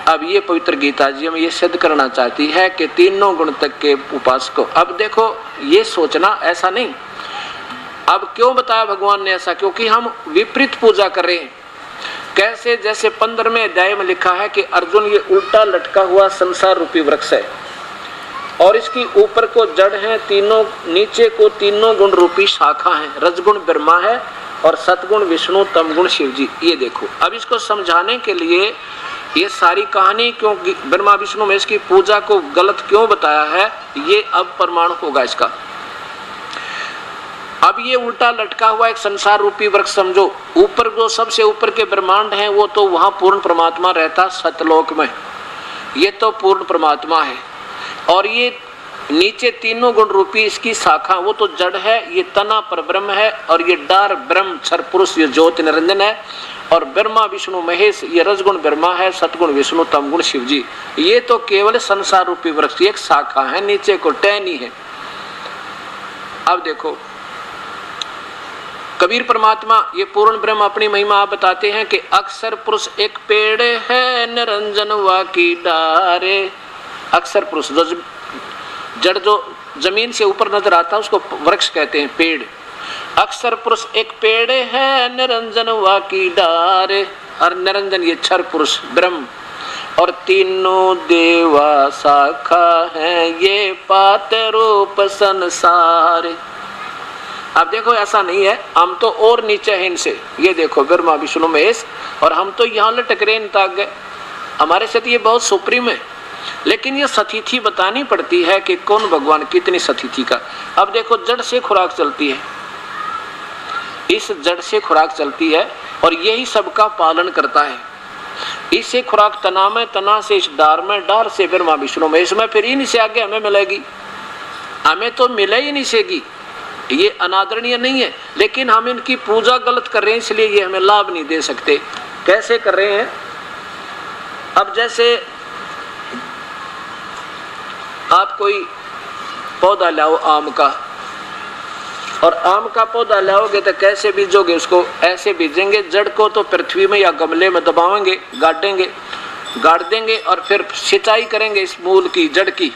अब ये पवित्र गीता जी में ये सिद्ध करना चाहती है कि तीनों गुण तक के उपासकों, अब देखो ये सोचना ऐसा नहीं, अब क्यों बताया भगवान ने ऐसा, क्योंकि हम विपरीत पूजा कर रहे हैं। कैसे, जैसे 15वें अध्याय में लिखा है कि अर्जुन ये उल्टा लटका हुआ संसार रूपी वृक्ष है, और इसकी ऊपर को जड़ है तीनों, नीचे को तीनों गुण रूपी शाखा है, रजगुण ब्रह्मा है और सतगुण विष्णु, तमगुण शिव जी। ये देखो, अब इसको समझाने के लिए ये सारी कहानी क्यों ब्रह्मा विष्णु में इसकी पूजा को गलत क्यों बताया है, ये अब प्रमाण होगा इसका। अब ये उल्टा लटका हुआ एक संसार रूपी वृक्ष समझो, ऊपर जो सबसे ऊपर के ब्रह्मांड हैं वो तो वहां पूर्ण परमात्मा रहता सतलोक में, ये तो पूर्ण परमात्मा है, और ये नीचे तीनों गुण रूपी इसकी शाखा वो तो जड़ है, ये तना पर ब्रह्म है, और ये डार ब्रह्म क्षर पुरुष ये ज्योति निरंजन है, और ब्रह्मा विष्णु महेश ये रजगुण ब्रह्मा है, सतगुण विष्णु, तमगुण शिव जी। ये तो केवल संसार रूपी वृक्ष एक शाखा है, नीचे को टहनी है। अब देखो कबीर परमात्मा ये पूर्ण ब्रह्म अपनी महिमा आप बताते हैं कि अक्षर पुरुष एक पेड़ है, निरंजन वा की डारे। अक्षर पुरुष जो जड़ जो जमीन से ऊपर नजर आता है उसको वृक्ष कहते हैं, पेड़। अक्षर पुरुष एक पेड़ है, निरंजन वा की डारे, और निरंजन ये क्षर पुरुष ब्रह्म, और तीनों देवा शाखा है, ये पाते रूप संसार। अब देखो ऐसा नहीं है, हम तो और नीचे हैं इनसे। ये देखो ब्रह्मा विष्णु महेश, और हम तो यहाँ लटक रहे इन तक गए। हमारे साथ ये बहुत सुप्रीम है, लेकिन ये सतिथि बतानी पड़ती है कि कौन भगवान कितनी सतिथि का। अब देखो जड़ से खुराक चलती है, इस जड़ से खुराक चलती है और यही सबका पालन करता है। इससे खुराक तना में, तना से इस डार में, डार से ब्रह्मा विष्णु महेश में, फिर इनसे आगे हमें मिलेगी। हमें तो मिले ही नहीं सेगी, ये अनादरणीय नहीं है, लेकिन हम इनकी पूजा गलत कर रहे हैं, इसलिए ये हमें लाभ नहीं दे सकते। कैसे कर रहे हैं? अब जैसे आप कोई पौधा लाओ आम का, और आम का पौधा लाओगे तो कैसे बीजोगे उसको? ऐसे बीजेंगे, जड़ को तो पृथ्वी में या गमले में दबाएंगे, गाड़ेंगे, गाड़ देंगे, और फिर सिंचाई करेंगे इस मूल की, जड़ की,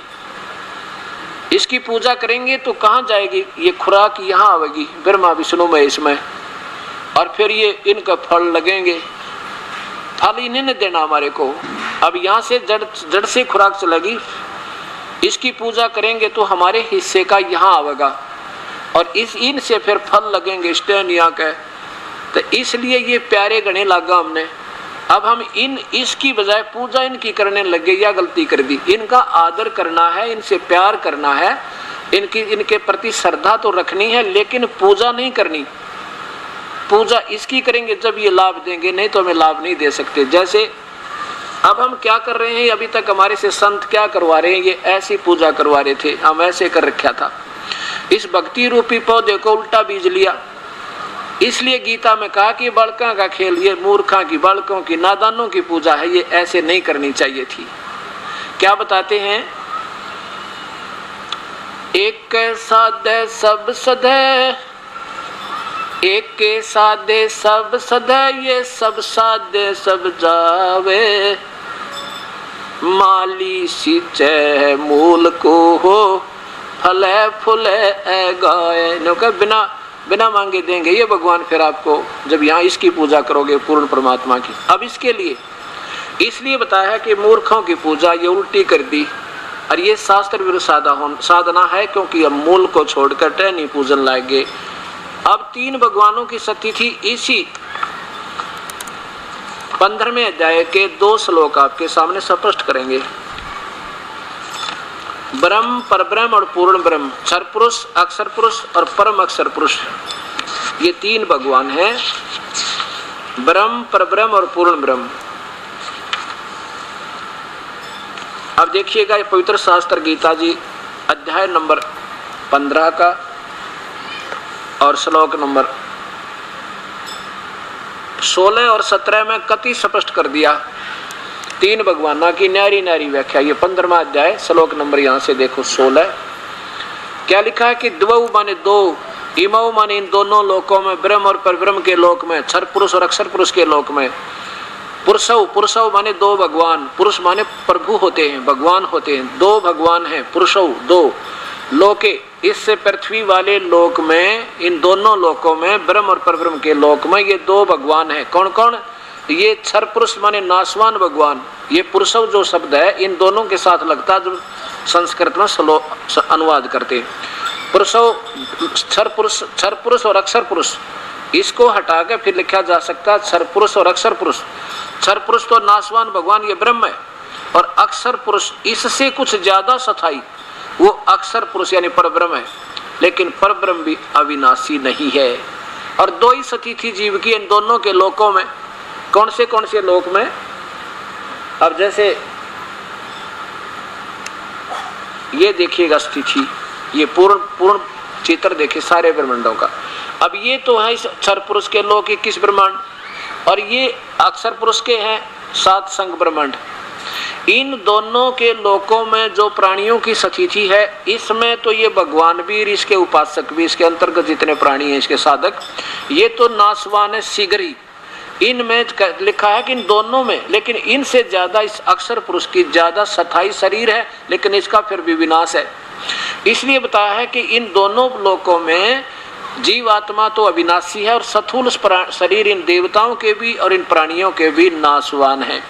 इसकी पूजा करेंगे तो कहाँ जाएगी? ये खुराक यहाँ आएगी ब्रह्मा विष्णु महेश में, और फिर ये इनका फल लगेंगे। फल इन्हें ने देना हमारे को। अब यहाँ से जड़ से खुराक चलेगी, इसकी पूजा करेंगे तो हमारे हिस्से का यहाँ आएगा, और इस इनसे फिर फल लगेंगे स्टैंड यहाँ के। तो इसलिए ये प्यारे गणे लगा हमने। अब हम इसकी बजाय पूजा इनकी करने लगे, या गलती कर दी। इनका आदर करना है, इनसे प्यार करना है, इनके प्रति श्रद्धा तो रखनी है, लेकिन पूजा नहीं करनी। पूजा इसकी करेंगे जब ये लाभ देंगे, नहीं तो हमें लाभ नहीं दे सकते। जैसे अब हम क्या कर रहे हैं, अभी तक हमारे से संत क्या करवा रहे हैं? ये ऐसी पूजा करवा रहे थे, हम ऐसे कर रखा था। इस भक्ति रूपी पौधे को उल्टा बीज लिया। इसलिए गीता में कहा कि बालकों का खेल, ये मूर्खों की, बालकों की, नादानों की पूजा है, ये ऐसे नहीं करनी चाहिए थी। क्या बताते हैं? एक साधे सब सधे, एक के साधे सब सधे, ये सब साधे सब जावे, माली सींचे मूल को हो, फले फूले गाए। बिना बिना मांगे देंगे ये भगवान फिर आपको, जब यहाँ इसकी पूजा करोगे पूर्ण परमात्मा की। अब इसके लिए इसलिए बताया कि मूर्खों की पूजा ये उल्टी कर दी, और ये शास्त्र विरुद्ध साधना है, क्योंकि अब मूल को छोड़कर टहनी पूजन लाएंगे। अब 3 भगवानों की सतिथि इसी 15वें अध्याय के 2 श्लोक आपके सामने स्पष्ट करेंगे। ब्रह्म, परब्रह्म और पूर्ण ब्रह्म, क्षर पुरुष, अक्षर पुरुष और परम अक्षर पुरुष, ये 3 भगवान हैं। ब्रह्म, परब्रह्म और पूर्ण ब्रह्म। अब देखिएगा ये पवित्र शास्त्र गीता जी अध्याय नंबर 15 का और श्लोक नंबर 16 और 17 में कति स्पष्ट कर दिया 3 भगवानों की न्यारी न्यारी व्याख्या। ये 15वां अध्याय श्लोक नंबर यहाँ से देखो 16, क्या लिखा है कि द्वौ माने 2, इमौ माने इन दोनों लोकों में, ब्रह्म और परब्रह्म के लोक में, क्षर पुरुष और अक्षर पुरुष के लोक में, पुरुषौ, पुरुषौ माने 2 भगवान, पुरुष माने प्रभु होते हैं, भगवान होते हैं, 2 भगवान हैं, पुरुषौ 2 लोके, इससे पृथ्वी वाले लोक में, इन दोनों लोकों में, ब्रह्म और परब्रह्म के लोक में ये 2 भगवान हैं। कौन कौन? ये क्षर पुरुष माने नाशवान भगवान, ये पुरुषव जो शब्द है इन दोनों के साथ लगता है, जो संस्कृत में अनुवाद करते हैं। पुरुषव, क्षर पुरुष और अक्षर पुरुष, इसको हटा के फिर लिखा जा सकता है क्षर पुरुष और अक्षर पुरुष। क्षर पुरुष तो नाशवान भगवान ये ब्रह्म है, और अक्षर पुरुष इससे कुछ ज्यादा सथाई वो अक्षर पुरुष यानी परब्रह्म है, लेकिन परब्रह्म भी अविनाशी नहीं है। और 2 ही सतिथि जीव की इन दोनों के लोकों में। कौन से लोक में? अब जैसे ये देखिएगा स्थिति, ये पूर्ण चित्र देखिए सारे ब्रह्मांडों का। अब ये तो है इस क्षर पुरुष के लोक 21 ब्रह्मांड, और ये अक्षर पुरुष के हैं 7 संग ब्रह्मांड। इन दोनों के लोकों में जो प्राणियों की सतिथि है, इसमें तो ये भगवान भी, इसके उपासक भी, इसके अंतर्गत जितने प्राणी हैं, इसके साधक, ये तो नाशवान है शीघ्र ही। इनमें लिखा है कि इन दोनों में, लेकिन इनसे ज्यादा इस अक्षर पुरुष की ज्यादा सथाई शरीर है, लेकिन इसका फिर भी विनाश है। इसलिए बताया है कि इन दोनों लोकों में जीवात्मा तो अविनाशी है, और स्थूल शरीर इन देवताओं के भी और इन प्राणियों के भी नाशवान है।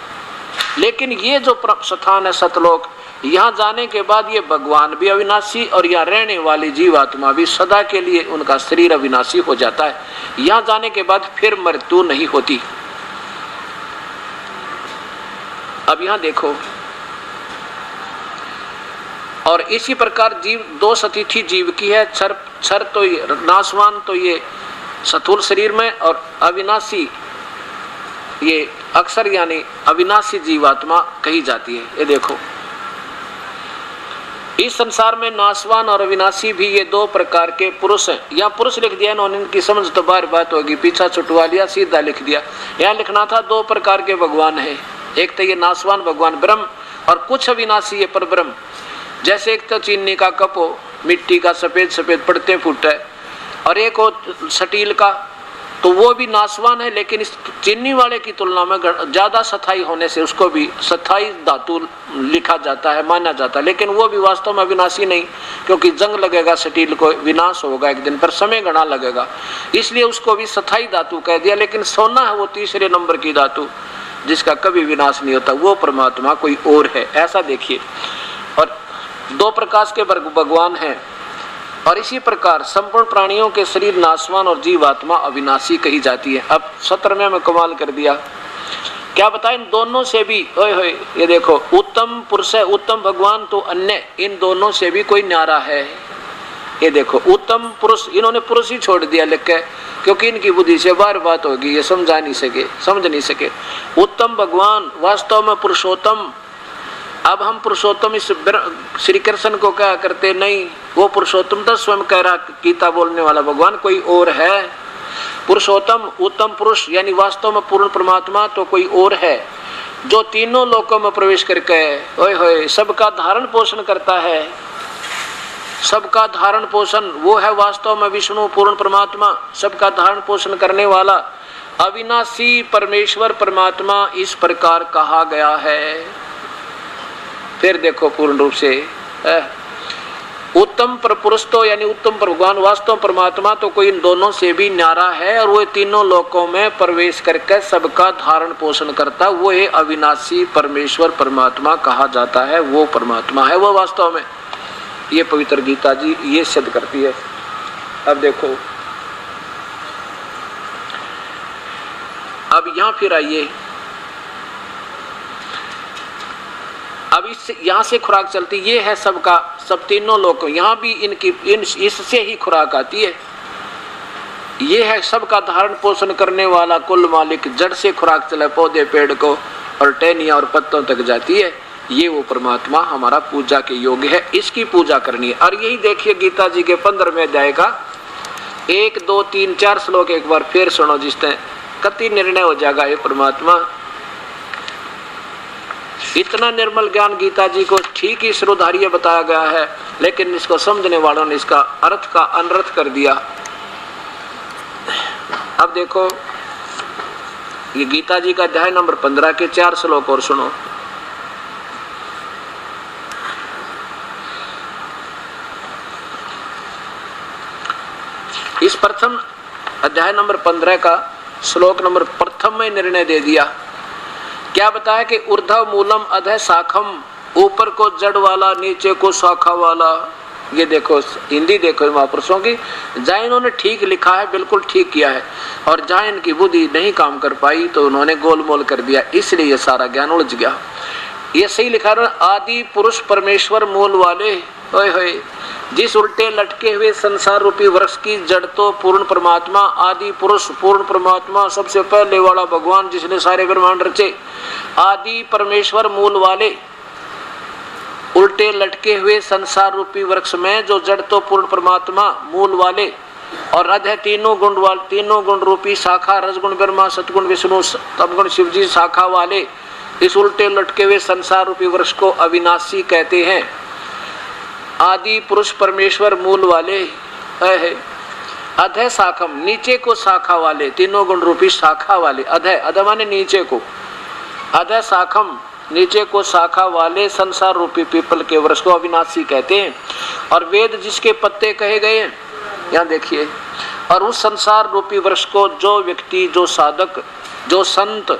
लेकिन ये जो स्थान है सतलोक, यहाँ जाने के बाद ये भगवान भी अविनाशी और यहाँ रहने वाली जीवात्मा भी सदा के लिए उनका शरीर अविनाशी हो जाता है। यहाँ जाने के बाद फिर मृत्यु नहीं होती। अब यहाँ देखो, और इसी प्रकार जीव दो स्थिति जीव की है, क्षर तो नाशवान तो ये स्थूल शरीर में, और अविनाशी ये अक्षर यानी अविनाशी जीवात्मा कही जाती है। ये देखो, इस संसार में नाशवान और अविनाशी भी ये दो प्रकार के पुरुष हैं। यहाँ पुरुष लिख दिया इन्होंने, इनकी समझ तो बार बात होगी, पीछा छुटवा लिया, सीधा लिख दिया। यहाँ लिखना था दो प्रकार के भगवान है, एक तो ये नाशवान भगवान ब्रह्म और कुछ अविनाशी है पर ब्रह्म। जैसे एक तो चीनी का कप हो, मिट्टी का सफेद सफेद पड़ते फूट है, और एक हो स्टील का, तो वो भी नाशवान है, लेकिन इस चीनी वाले की तुलना में ज्यादा स्थायी होने से उसको भी स्थायी धातु लिखा जाता है, माना जाता है, लेकिन वो भी वास्तव में अविनाशी नहीं, क्योंकि जंग लगेगा स्टील को, विनाश होगा एक दिन, पर समय घना लगेगा, इसलिए उसको भी स्थायी धातु कह दिया। लेकिन सोना है वो तीसरे नंबर की धातु जिसका कभी विनाश नहीं होता, वो परमात्मा कोई और है, ऐसा देखिए। और दो प्रकाश के भगवान हैं, और इसी प्रकार संपूर्ण प्राणियों के शरीर नाशवान और जीवात्मा अविनाशी कही जाती है। अब 17वें में कमाल कर दिया, क्या बताएं, इन दोनों से भी ओए होए, ये देखो उत्तम पुरुष है, उत्तम भगवान तो अन्य, इन दोनों से भी कोई न्यारा है। ये देखो उत्तम पुरुष, इन्होंने पुरुष ही छोड़ दिया लिख के, क्योंकि इनकी बुद्धि से बार बात होगी, ये समझ नहीं सके। उत्तम भगवान वास्तव में पुरुषोत्तम। अब हम पुरुषोत्तम इस श्री कृष्ण को क्या करते, नहीं, वो पुरुषोत्तम तो स्वयं कह रहा, गीता बोलने वाला भगवान कोई और है। पुरुषोत्तम उत्तम पुरुष यानी वास्तव में पूर्ण परमात्मा तो कोई और है, जो तीनों लोकों में प्रवेश करके ओए होए सबका धारण पोषण करता है। सबका धारण पोषण वो है वास्तव में विष्णु पूर्ण परमात्मा, सबका धारण पोषण करने वाला अविनाशी परमेश्वर परमात्मा इस प्रकार कहा गया है। फिर देखो पूर्ण रूप से उत्तम पर पुरुष तो यानी उत्तम पर भगवान वास्तव परमात्मा तो कोई इन दोनों से भी न्यारा है, और वो तीनों लोकों में प्रवेश करके सबका धारण पोषण करता, वो है अविनाशी परमेश्वर परमात्मा कहा जाता है, वो परमात्मा है वो वास्तव में। ये पवित्र गीता जी ये सिद्ध करती है। अब देखो, अब यहां फिर आइए, अब इस यहाँ से खुराक चलती, ये है सबका सब तीनों लोग, यहाँ भी इनकी इससे ही खुराक आती है। ये है सबका धारण पोषण करने वाला कुल मालिक, जड़ से खुराक चले पौधे पेड़ को और टहनियाँ और पत्तों तक जाती है। ये वो परमात्मा हमारा पूजा के योग्य है, इसकी पूजा करनी है। और यही देखिए गीता जी के 15वें अध्याय का 1, 2, 3, 4 श्लोक एक बार फिर सुनो, जिससे कति निर्णय हो जाएगा। ये परमात्मा इतना निर्मल ज्ञान गीता जी को ठीक ही श्रोधार्य बताया गया है, लेकिन इसको समझने वालों ने इसका अर्थ का अनर्थ कर दिया। अब देखो ये गीता जी का अध्याय नंबर 15 के 4 श्लोक और सुनो। इस प्रथम अध्याय नंबर 15 का श्लोक नंबर प्रथम में निर्णय दे दिया। क्या बताया कि ऊर्ध्व मूलम अधः शाखम, ऊपर को जड़ वाला नीचे को शाखा वाला। ये देखो हिंदी देखो महापुरुषों की, जहाँ इन्होंने ठीक लिखा है बिल्कुल ठीक किया है, और जहाँ इनकी बुद्धि नहीं काम कर पाई तो उन्होंने गोलमोल कर दिया, इसलिए ये सारा ज्ञान उलझ गया। ये सही लिखा है, आदि पुरुष परमेश्वर मूल वाले, ओए होए, जिस उल्टे लटके हुए संसार रूपी वृक्ष की जड़ तो पूर्ण परमात्मा, आदि पुरुष पूर्ण परमात्मा, सबसे पहले वाला भगवान जिसने सारे ब्रह्मांड रचे, आदि परमेश्वर मूल वाले, उल्टे लटके हुए संसार रूपी वृक्ष में जो जड़ तो पूर्ण परमात्मा मूल वाले, और अधः तीनों गुण रूपी शाखा, रजगुण ब्रह्मा, सतगुण विष्णु, तमगुण शिवजी शाखा वाले, इस उल्टे लटके हुए संसार रूपी वृक्ष को अविनाशी कहते हैं। आदि पुरुष परमेश्वर मूल वाले है, अधः शाखम, नीचे को शाखा वाले, तीनों गुण रूपी शाखा वाले, अधः माने नीचे को, अधः शाखम नीचे को शाखा वाले संसार रूपी पीपल के वृक्ष को अविनाशी कहते हैं। और वेद जिसके पत्ते कहे गए हैं, यहाँ देखिए, और उस संसार रूपी वृक्ष को जो व्यक्ति, जो साधक, जो संत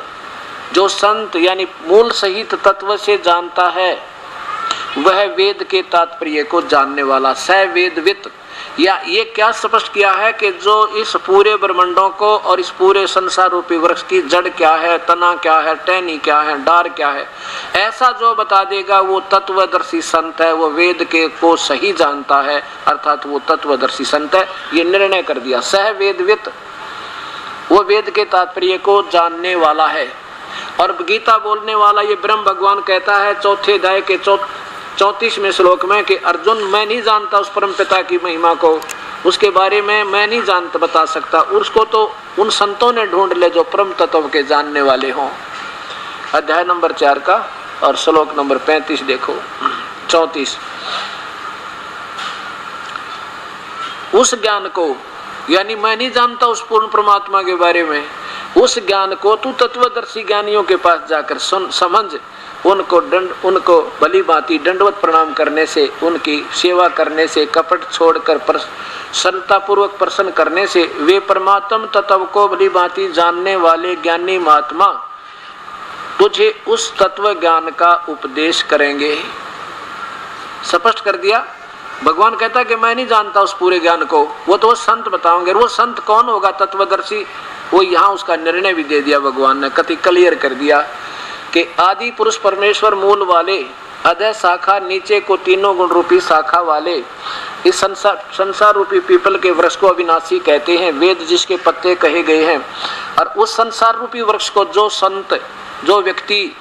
जो संत यानी मूल सहित तत्व से जानता है वह वेद के तात्पर्य को जानने वाला स वेदवित। या ये क्या स्पष्ट किया है कि जो इस पूरे ब्रह्मांडों को और इस पूरे संसार रूपी वृक्ष की जड़ क्या है, तना क्या है, टहनी क्या है, डार क्या है, ऐसा जो बता देगा वो तत्वदर्शी संत है, वो वेद के को सही जानता है, अर्थात वो तत्वदर्शी संत है। ये निर्णय कर दिया। सह वेदवित, वो वेद के तात्पर्य को जानने वाला है। और गीता बोलने वाला ये ब्रह्म भगवान कहता है चौथे अध्याय के 34वें श्लोक में कि अर्जुन, मैं नहीं जानता उस परम पिता की महिमा को, उसके बारे में मैं नहीं जानता, बता सकता, उसको तो उन संतों ने ढूंढ ले जो परम तत्व के जानने वाले हों। अध्याय नंबर 4 का और श्लोक नंबर 35 देखो, 34। उस ज्ञान को, यानी मैं नहीं जानता उस पूर्ण परमात्मा के बारे में, उस ज्ञान को तू तत्वदर्शी ज्ञानियों के पास जाकर समझ, उनको भली भांति दंडवत प्रणाम करने से, उनकी सेवा करने से, कपट छोड़कर सरलता पूर्वक प्रसन्न करने से वे परमात्म तत्व को भली भांति जानने वाले ज्ञानी महात्मा तुझे उस तत्व ज्ञान का उपदेश करेंगे। स्पष्ट कर दिया। भगवान कहता कि मैं नहीं जानता उस पूरे ज्ञान को, वो तो संत बताओगे। वो संत कौन होगा? तत्वदर्शी। वो यहाँ उसका निर्णय भी दे दिया भगवान ने, कति क्लियर कर दिया कि आदि पुरुष परमेश्वर मूल वाले, अधः शाखा, नीचे को तीनों गुण रूपी शाखा वाले इस संसार रूपी पीपल के वृक्ष को अविनाशी कहते हैं, वेद जिसके पत्ते कहे गए हैं। और उस संसार रूपी वृक्ष को जो संत, जो व्यक्ति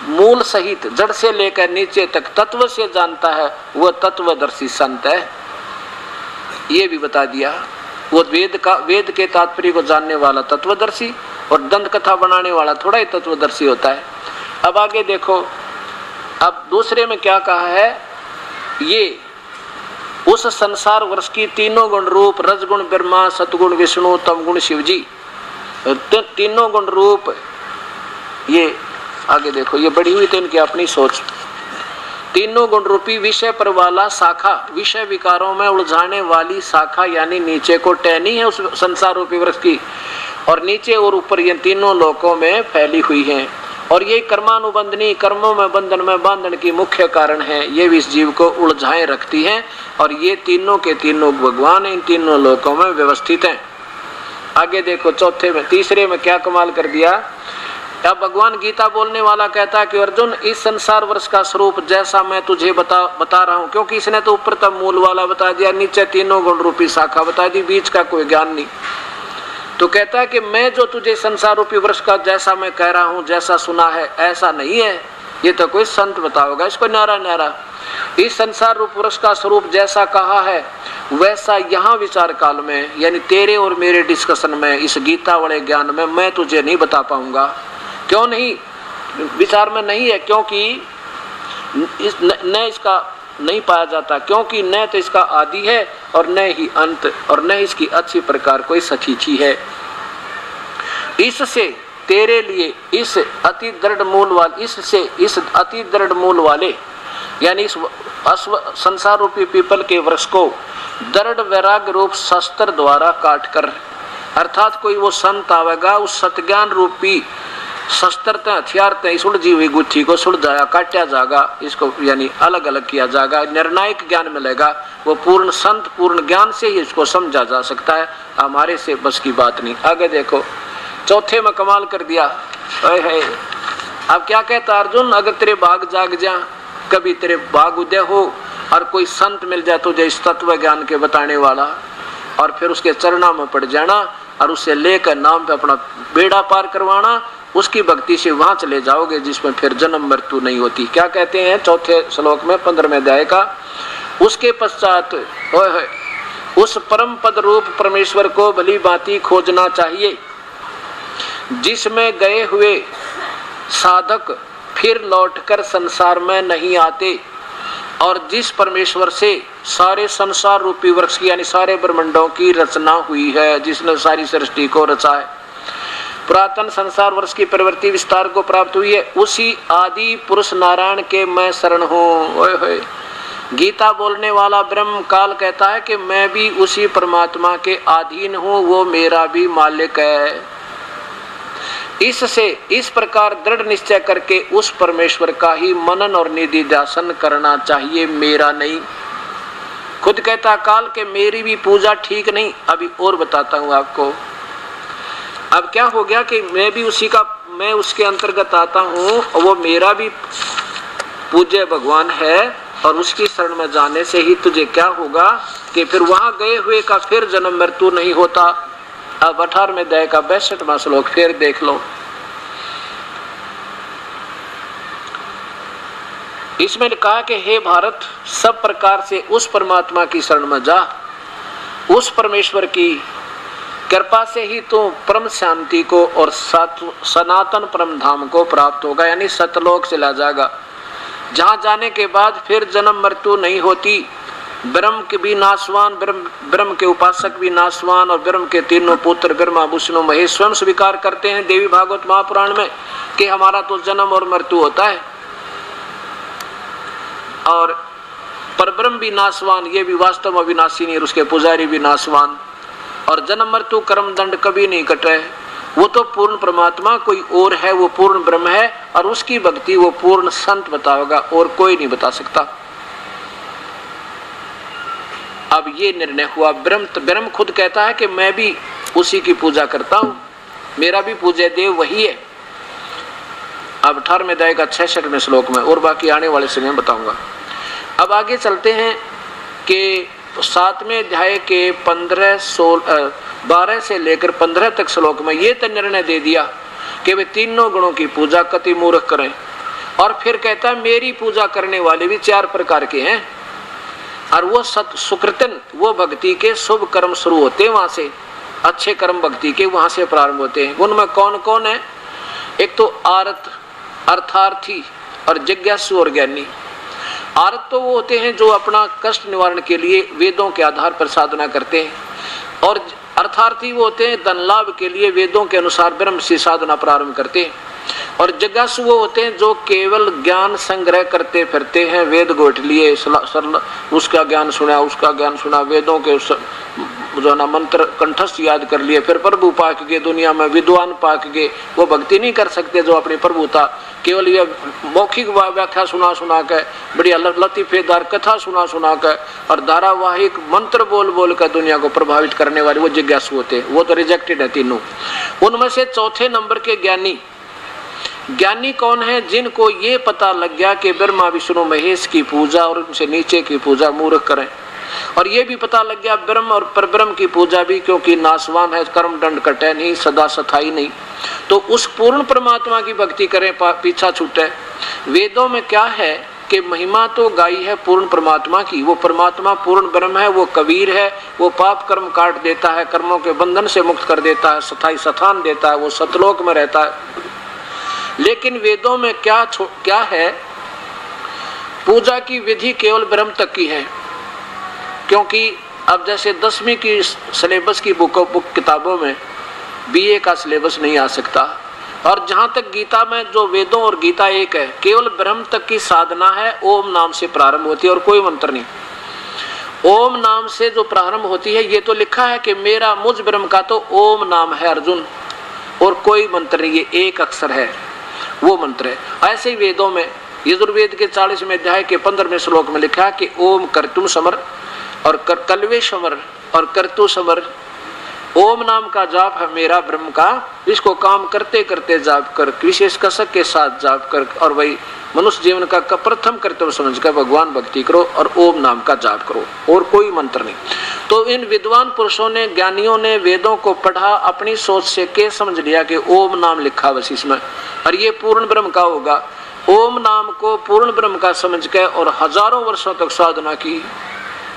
मूल सहित जड़ से लेकर नीचे तक तत्व से जानता है वह तत्वदर्शी संत है। ये भी बता दिया। वो वेद के तात्पर्य को जानने वाला तत्वदर्शी, और दंत कथा बनाने वाला थोड़ा ही तत्वदर्शी होता है। अब आगे देखो, अब दूसरे में क्या कहा है? ये उस संसार वृक्ष की तीनों गुण रूप, रजगुण ब्रह्मा, सतगुण विष्णु, तमगुण शिवजी, तीनों गुण रूप, ये आगे देखो, ये बढ़ी हुई तो इनकी अपनी सोच। तीनों गुण रूपी विषय पर वाला शाखा, विषय विकारों में उलझाने वाली शाखा, यानी नीचे को टहनी है उस संसार रूपी वृक्ष की, और नीचे और ऊपर ये तीनों लोकों में फैली हुई हैं। और ये कर्मानुबंधनी, कर्मों में बंधन में बांधन की मुख्य कारण है। ये भी इस जीव को उलझाए रखती हैं, और ये तीनों के तीनों भगवान इन तीनों लोकों में व्यवस्थित हैं। आगे देखो, चौथे में, तीसरे में क्या कमाल कर दिया। अब भगवान गीता बोलने वाला कहता है कि अर्जुन, इस संसार वृक्ष का स्वरूप जैसा मैं तुझे बता रहा हूँ, क्योंकि इसने तो ऊपर तक मूल वाला बता दिया, नीचे तीनों गुण रूपी शाखा बता दी, बीच का कोई ज्ञान नहीं। तो कहता है कि मैं जो तुझे संसार रूपी वृक्ष का जैसा मैं कह रहा हूँ, जैसा सुना है, ऐसा नहीं है। ये तो कोई संत बताओगा इसको न्यारा न्यारा। इस संसार रूप वृक्ष का स्वरूप जैसा कहा है वैसा यहाँ विचार काल में, यानी तेरे और मेरे डिस्कशन में, इस गीता वाले ज्ञान में मैं तुझे नहीं बता पाऊंगा। क्यों नहीं? विचार में नहीं है, क्योंकि न इसका नहीं पाया जाता, क्योंकि न तो इसका आदि है और न ही अंत, और न इसकी अच्छी प्रकार कोई सतीथि है। इससे तेरे लिए इस अति दृढ़ मूल वाले यानी इस संसार रूपी पीपल के वृक्ष को दृढ़ वैराग्य रूप शस्त्र द्वारा काट कर, अर्थात कोई वो संत आवेगा, उस सतज्ञान रूपी शस्त्र हथियार इस उलझी हुई गुत्थी को सुलझाया, काटा जाएगा, इसको यानी अलग अलग किया जाएगा, निर्णायक ज्ञान मिलेगा। वो पूर्ण संत, पूर्ण ज्ञान से ही इसको समझा जा सकता है, हमारे से बस की बात नहीं। आगे देखो, चौथे में कमाल कर दिया। अब क्या कहता अर्जुन, अगर तेरे भाग जाग जा, कभी तेरे भाग उदय हो और कोई संत मिल जाए तुझे इस तत्व ज्ञान के बताने वाला, और फिर उसके चरणों में पड़ जाना और उससे लेकर नाम पे अपना बेड़ा पार करवाना, उसकी भक्ति से वहां चले जाओगे जिसमें फिर जन्म मृत्यु नहीं होती। क्या कहते हैं चौथे श्लोक में 15वें अध्याय का? उसके पश्चात उस परम पद रूप परमेश्वर को भली भांति खोजना चाहिए, जिसमें गए हुए साधक फिर लौटकर संसार में नहीं आते, और जिस परमेश्वर से सारे संसार रूपी वृक्ष की यानी सारे ब्रह्मांडों की रचना हुई है, जिसने सारी सृष्टि को रचा है, पुरातन संसार वृक्ष की प्रवृत्ति विस्तार को प्राप्त हुई है, उसी आदि पुरुष नारायण के मैं शरण हूँ। गीता बोलने वाला ब्रह्म काल कहता है कि मैं भी उसी परमात्मा के अधीन हूँ, वो मेरा भी मालिक है। इससे इस प्रकार दृढ़ निश्चय करके उस परमेश्वर का ही मनन और निधिध्यासन करना चाहिए, मेरा नहीं। खुद कहता काल के मेरी भी पूजा ठीक नहीं। अभी और बताता हूं आपको। अब क्या हो गया कि मैं उसके अंतर्गत आता हूं और वो मेरा भी पूज्य भगवान है, और उसकी शरण में जाने से ही तुझे क्या होगा कि फिर वहां गए हुए का फिर जन्म मृत्यु नहीं होता। अब 18वें अध्याय का 62वां श्लोक फिर देख लो। इसमें कहा कि हे भारत, सब प्रकार से उस परमात्मा की शरण में जा, उस परमेश्वर की कृपा से ही तो परम शांति को और सनातन परम धाम को प्राप्त होगा, यानी सतलोक चला जाएगा, जहां जाने के बाद फिर जन्म मृत्यु नहीं होती। ब्रह्म के भी नाशवान, ब्रह्म के उपासक भी नाशवान, और ब्रह्म के तीनों पुत्र ब्रह्मा विष्णु महेश स्वयं स्वीकार करते हैं देवी भागवत महापुराण में कि हमारा तो जन्म और मृत्यु होता है, और परब्रह्म भी नाशवान, ये भी वास्तव में अविनाशी नहीं, और उसके पुजारी भी नाशवान, और जन्म मृत्यु कर्म दंड कभी नहीं कटे। वो तो पूर्ण परमात्मा कोई और है, वो पूर्ण ब्रह्म है, और उसकी भक्ति वो पूर्ण संत बताएगा, और कोई नहीं बता सकता। अब ये निर्णय हुआ। ब्रह्म खुद कहता है कि मैं भी उसी की पूजा करता हूं, मेरा भी पूज्य देव वही है। अब 18वें अध्याय का 66वें श्लोक में, और बाकी आने वाले समय में बताऊंगा। अब आगे चलते हैं कि 7वें अध्याय के 12 से लेकर 15 तक श्लोक में ये तो निर्णय दे दिया कि वे तीनों गुणों की पूजा कति मूर्ख करें, और फिर कहता है मेरी पूजा करने वाले भी 4 प्रकार के हैं, और वो सुकृतन, वो भक्ति के शुभ कर्म शुरू होते हैं, वहां से अच्छे कर्म भक्ति के वहां से प्रारंभ होते हैं। उनमें कौन कौन है? एक तो आरत, अर्थार्थी, और जिज्ञासु और ज्ञानी। आरत तो वो होते हैं जो अपना कष्ट निवारण के लिए वेदों के आधार पर साधना करते हैं, और अर्थार्थी वो होते हैं धन लाभ के लिए वेदों के अनुसार ब्रह्म से साधना प्रारंभ करते हैं, और जिज्ञासु वो होते हैं जो केवल ज्ञान संग्रह करते फिरते हैं, वेद गोट लिए सरल उसका ज्ञान सुना, उसका ज्ञान सुना, वेदों के जो ना मंत्र कंठस्थ याद कर लिए, फिर प्रभु पाक के दुनिया में विद्वान पाक के वो भक्ति नहीं कर सकते जो अपनी प्रभुता केवल ये मौखिक व्याख्या सुना के, बढ़िया लतीफेदार कथा सुना के, और धारावाहिक मंत्र बोल बोल कर दुनिया को प्रभावित करने वाले वो जिज्ञासु होते हैं, वो तो रिजेक्टेड है तीनों। उनमें से चौथे नंबर के ज्ञानी। ज्ञानी कौन है? जिनको ये पता लग गया कि ब्रह्मा विष्णु महेश की पूजा और उनसे नीचे की पूजा मूर्ख करें, और ये भी पता लग गया ब्रह्म और परब्रह्म की पूजा भी क्योंकि नाशवान है, कर्म दंड कटे नहीं, सदा सथाई नहीं, तो उस पूर्ण परमात्मा की भक्ति करें, पीछा छूटे। वेदों में क्या है कि महिमा तो गाई है पूर्ण परमात्मा की, वो परमात्मा पूर्ण ब्रह्म है, वो कबीर है, वो पाप कर्म काट देता है, कर्मों के बंधन से मुक्त कर देता है, सथाई सथान देता है, वो सतलोक में रहता है। लेकिन वेदों में क्या है? पूजा की विधि केवल ब्रह्म तक की है, क्योंकि अब जैसे 10वीं की सिलेबस की बुक किताबों में बीए का सिलेबस नहीं आ सकता, और जहां तक गीता में जो वेदों और गीता एक है, केवल ब्रह्म तक की साधना है, ओम नाम से प्रारंभ होती है और कोई मंत्र नहीं। ओम नाम से जो प्रारंभ होती है, ये तो लिखा है कि मेरा मुझ ब्रह्म का तो ओम नाम है अर्जुन, और कोई मंत्र नहीं, ये एक अक्षर है, वो मंत्र है। ऐसे ही वेदों में यजुर्वेद के 40वें अध्याय के 15वें श्लोक में लिखा है कि ओम कर्तुम समर, और कलवे समर, और कर्तु समर। ओम नाम का जाप है मेरा ब्रह्म का, इसको काम करते करते जाप कर, विशेष कसक के साथ जाप कर, और वही मनुष्य जीवन का प्रथम कर्तव्य समझकर भगवान भक्ति करो और ओम नाम का जाप करो, और कोई मंत्र नहीं। तो इन विद्वान पुरुषों ने, ज्ञानियों ने वेदों को पढ़ा, अपनी सोच से के समझ लिया कि ओम नाम लिखा बस इसमें, और ये पूर्ण ब्रह्म का होगा। ओम नाम को पूर्ण ब्रह्म का समझ के और हजारों वर्षों तक साधना की,